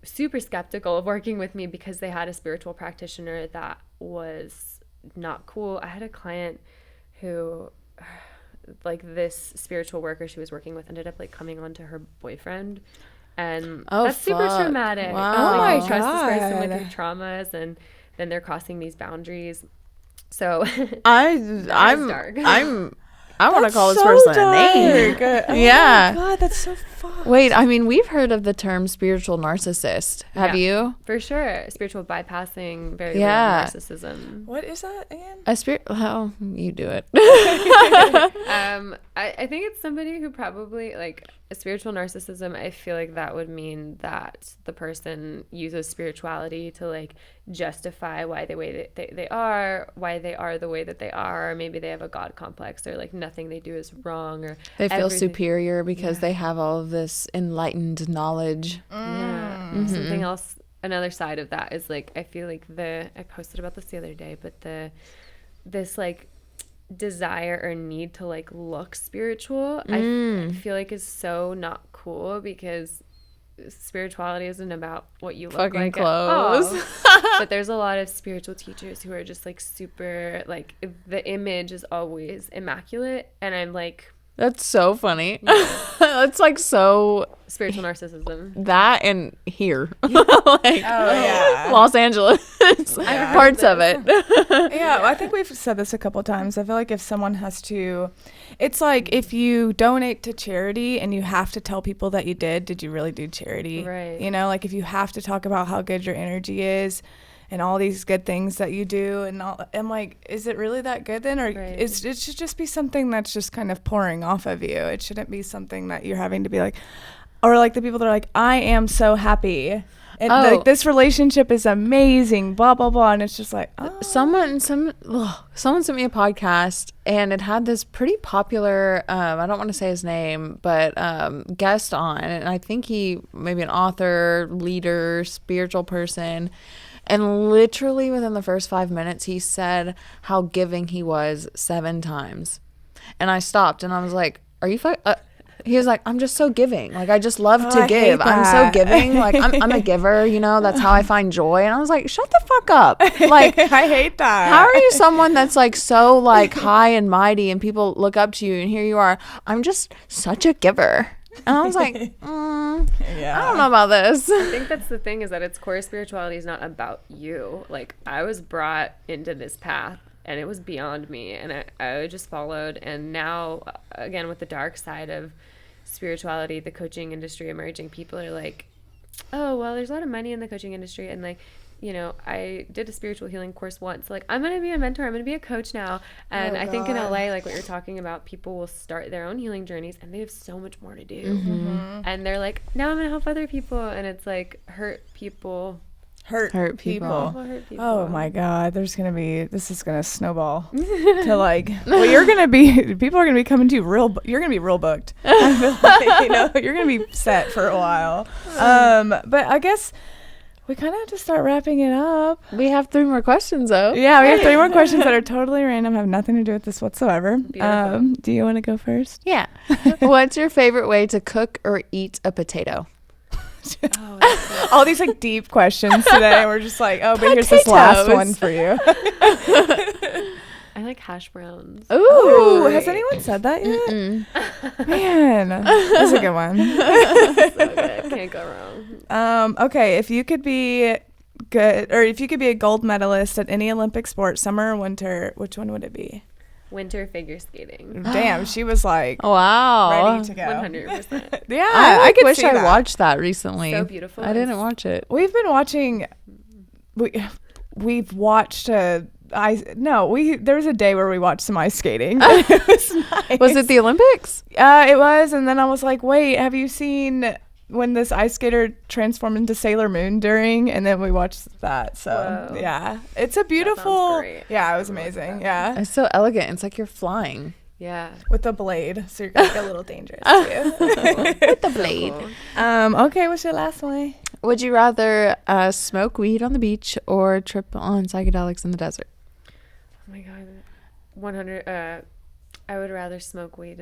super skeptical of working with me because they had a spiritual practitioner that was not cool. I had a client who like this spiritual worker she was working with ended up like coming on to her boyfriend, and that's super traumatic. Wow. Oh my God. Trust this person with God. your traumas, and then they're crossing these boundaries. So I want to call this so person dark. a name. Oh Yeah. my God, that's so fucked. Wait, I mean, we've heard of the term spiritual narcissist. Have you? For sure. Spiritual bypassing, very real narcissism. What is that again? A spirit? Oh, you do it. I think it's somebody who probably like a spiritual narcissism. I feel like that would mean that the person uses spirituality to like justify why they why they are the way that they are, or maybe they have a God complex, or like nothing they do is wrong, or They feel superior because they have all of this enlightened knowledge. Yeah. Something else, another side of that is like I feel like I posted about this the other day, but this like desire or need to like look spiritual, I feel like is so not cool, because spirituality isn't about what you look fucking like clothes. but there's a lot of spiritual teachers who are just like super like the image is always immaculate, and I'm like, That's so funny. That's like so spiritual narcissism. that and here. Like Los Angeles. Parts of it. Yeah, I think we've said this a couple of times. I feel like if someone has to, it's like if you donate to charity and you have to tell people that you did you really do charity? Right. You know, like if you have to talk about how good your energy is and all these good things that you do, and all, I'm like, is it really that good then? Or it should just be something that's just kind of pouring off of you. It shouldn't be something that you're having to be like, or like the people that are like, I am so happy. And like this relationship is amazing, blah, blah, blah. And it's just like, someone sent me a podcast, and it had this pretty popular, I don't want to say his name, but guest on. And I think he maybe an author, leader, spiritual person. And literally within the first 5 minutes, he said how giving he was 7 times. And I stopped and I was like, are you he was like, I'm just so giving. Like, I just love to give. I'm so giving. Like, I'm a giver, you know, that's how I find joy. And I was like, shut the fuck up. Like, I hate that. How are you someone that's like so like high and mighty and people look up to you, and here you are, I'm just such a giver. And I was like, I don't know about this. I think that's the thing, is that its core spirituality is not about you. Like, I was brought into this path and it was beyond me, and I just followed. And now, again, with the dark side of spirituality, the coaching industry, emerging people are like, oh, well, there's a lot of money in the coaching industry, and like, you know, I did a spiritual healing course once. Like, I'm going to be a mentor. I'm going to be a coach now. And I think in LA, like what you're talking about, people will start their own healing journeys and they have so much more to do. And they're like, now I'm going to help other people. And it's like, hurt people. Hurt people. Oh my God, this is going to snowball to like, well, people are going to be coming to you you're going to be real booked. I feel like, you know, you're going to be set for a while. But I guess we kind of have to start wrapping it up. We have 3 more questions, though. Yeah, we have 3 more questions that are totally random, have nothing to do with this whatsoever. Beautiful. Do you want to go first? Yeah. What's your favorite way to cook or eat a potato? All these like deep questions today. We're just like, but here's this last one for you. I like hash browns. Ooh, has anyone said that yet? Man, that's a good one. So good. Can't go wrong. Okay, if you could be good, or if you could be a gold medalist at any Olympic sport, summer or winter, which one would it be? Winter figure skating. Damn, she was like, wow, ready to go. 100%. Yeah, I could wish see I that. watched that recently. So beautiful. I didn't watch it. We've been watching we've watched there was a day where we watched some ice skating. It was nice. Was it the Olympics? It was, and then I was like, wait, have you seen when this ice skater transformed into Sailor Moon during? And then we watched that. So Whoa. yeah, it's a beautiful. Yeah, it was amazing. Yeah, It's so elegant. It's like you're flying. Yeah. with the blade, so you're gonna get a little dangerous too. With the blade. Cool. Okay, what's your last one? Would you rather smoke weed on the beach or trip on psychedelics in the desert? Oh my god, 100. I would rather smoke weed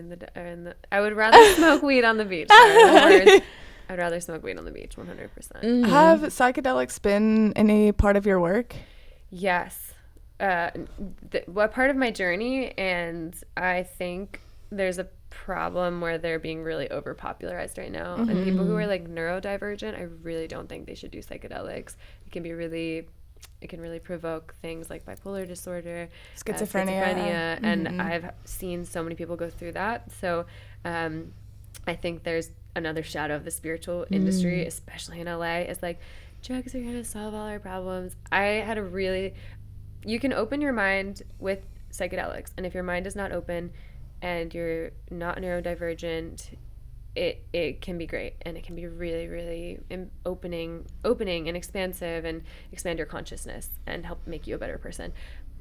I would rather smoke weed on the beach. Sorry, I'd rather smoke weed on the beach, 100%. Mm-hmm. Have psychedelics been any part of your work? Yes. What part of my journey, and I think there's a problem where they're being really overpopularized right now. And people who are like neurodivergent, I really don't think they should do psychedelics. It can really provoke things like bipolar disorder, schizophrenia, and I've seen so many people go through that. So I think there's another shadow of the spiritual industry, especially in LA, is like, drugs are going to solve all our problems. You can open your mind with psychedelics, and if your mind is not open and you're not neurodivergent, it can be great, and it can be really, really opening and expansive, and expand your consciousness and help make you a better person.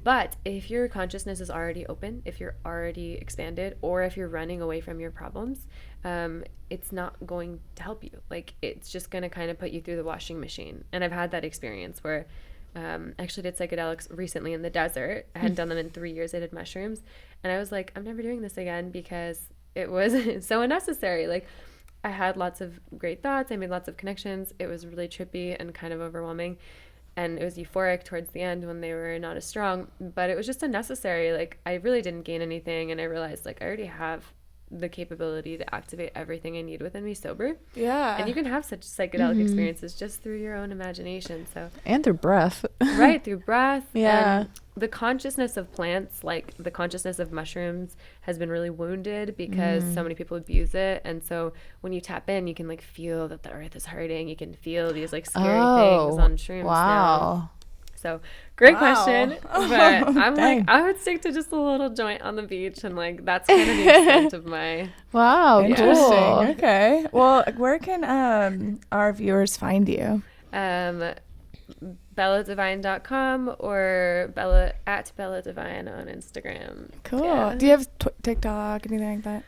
But if your consciousness is already open, if you're already expanded, or if you're running away from your problems, it's not going to help you. Like, it's just going to kind of put you through the washing machine. And I've had that experience where I actually did psychedelics recently in the desert. I hadn't done them in 3 years. I did mushrooms, and I was like, I'm never doing this again, because it was so unnecessary. Like, I had lots of great thoughts. I made lots of connections. It was really trippy and kind of overwhelming. And it was euphoric towards the end when they were not as strong, but it was just unnecessary. Like, I really didn't gain anything. And I realized, like, I already have the capability to activate everything I need within me sober. Yeah. And you can have such psychedelic experiences just through your own imagination. So, And through breath. right, through breath. Yeah. And the consciousness of plants, like the consciousness of mushrooms, has been really wounded because so many people abuse it. And so when you tap in, you can like feel that the earth is hurting. You can feel these like scary things on shrooms now. So great question. But I'm like, I would stick to just a little joint on the beach, and like that's kind of the extent of my Interesting. Cool. Okay. Well, where can our viewers find you? BelaDivine.com or at Bela Divine on Instagram. Cool. Yeah. Do you have TikTok, anything like that?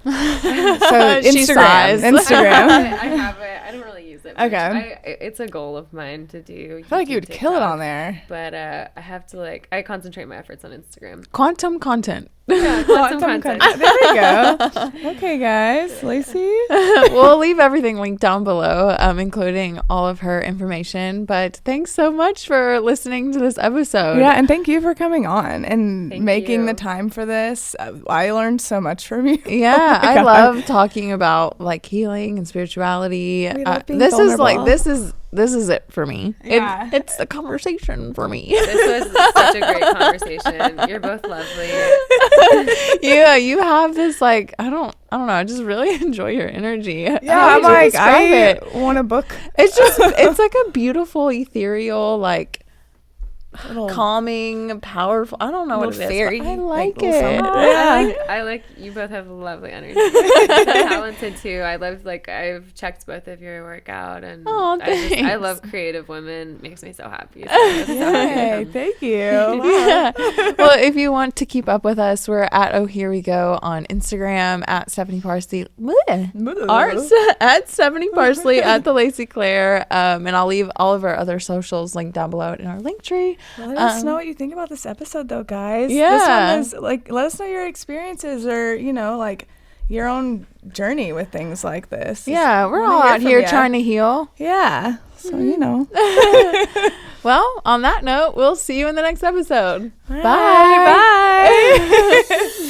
So Instagram. I have it. I don't really use it much. Okay. It's a goal of mine to do. I feel like you would kill it on there. But I have to I concentrate my efforts on Instagram. Quantum content. Yeah, quantum content. There we go. Okay, guys. Lacey? We'll leave everything linked down below, including all of her information. But thanks so much for listening to this episode. Yeah, and thank you for coming on and making you. the time for this. I learned so much from you. Yeah, Oh my I God. love talking about like healing and spirituality. We love being This is vulnerable. this is it for me. Yeah. It's the conversation for me. This was such a great conversation. You're both lovely. Yeah, you have this like I don't know. I just really enjoy your energy. Yeah, How I'm would you like, describe it? want a book. It's like a beautiful, ethereal, like Little calming, powerful. I don't know what it little is. fairy, But I like like little it. something. Yeah. Yeah. I like you both have lovely energy. You're so talented too. I love I've checked both of your workout, and Aw, I thanks. love creative women. Makes me so happy. So I'm so happy Yay, with them. thank you. Yeah. Well, if you want to keep up with us, we're at Oh Here We Go on Instagram, at Stephanie Parsley Arts, at Stephanie Parsley, at the Lacey Claire, and I'll leave all of our other socials linked down below in our link tree. Let us know what you think about this episode, though, guys. Yeah. This one is like, let us know your experiences, or like your own journey with things like this. Yeah, we're Wanna all hear out from here ya. trying to heal. Yeah. So Well, on that note, we'll see you in the next episode. Bye. Bye. Bye.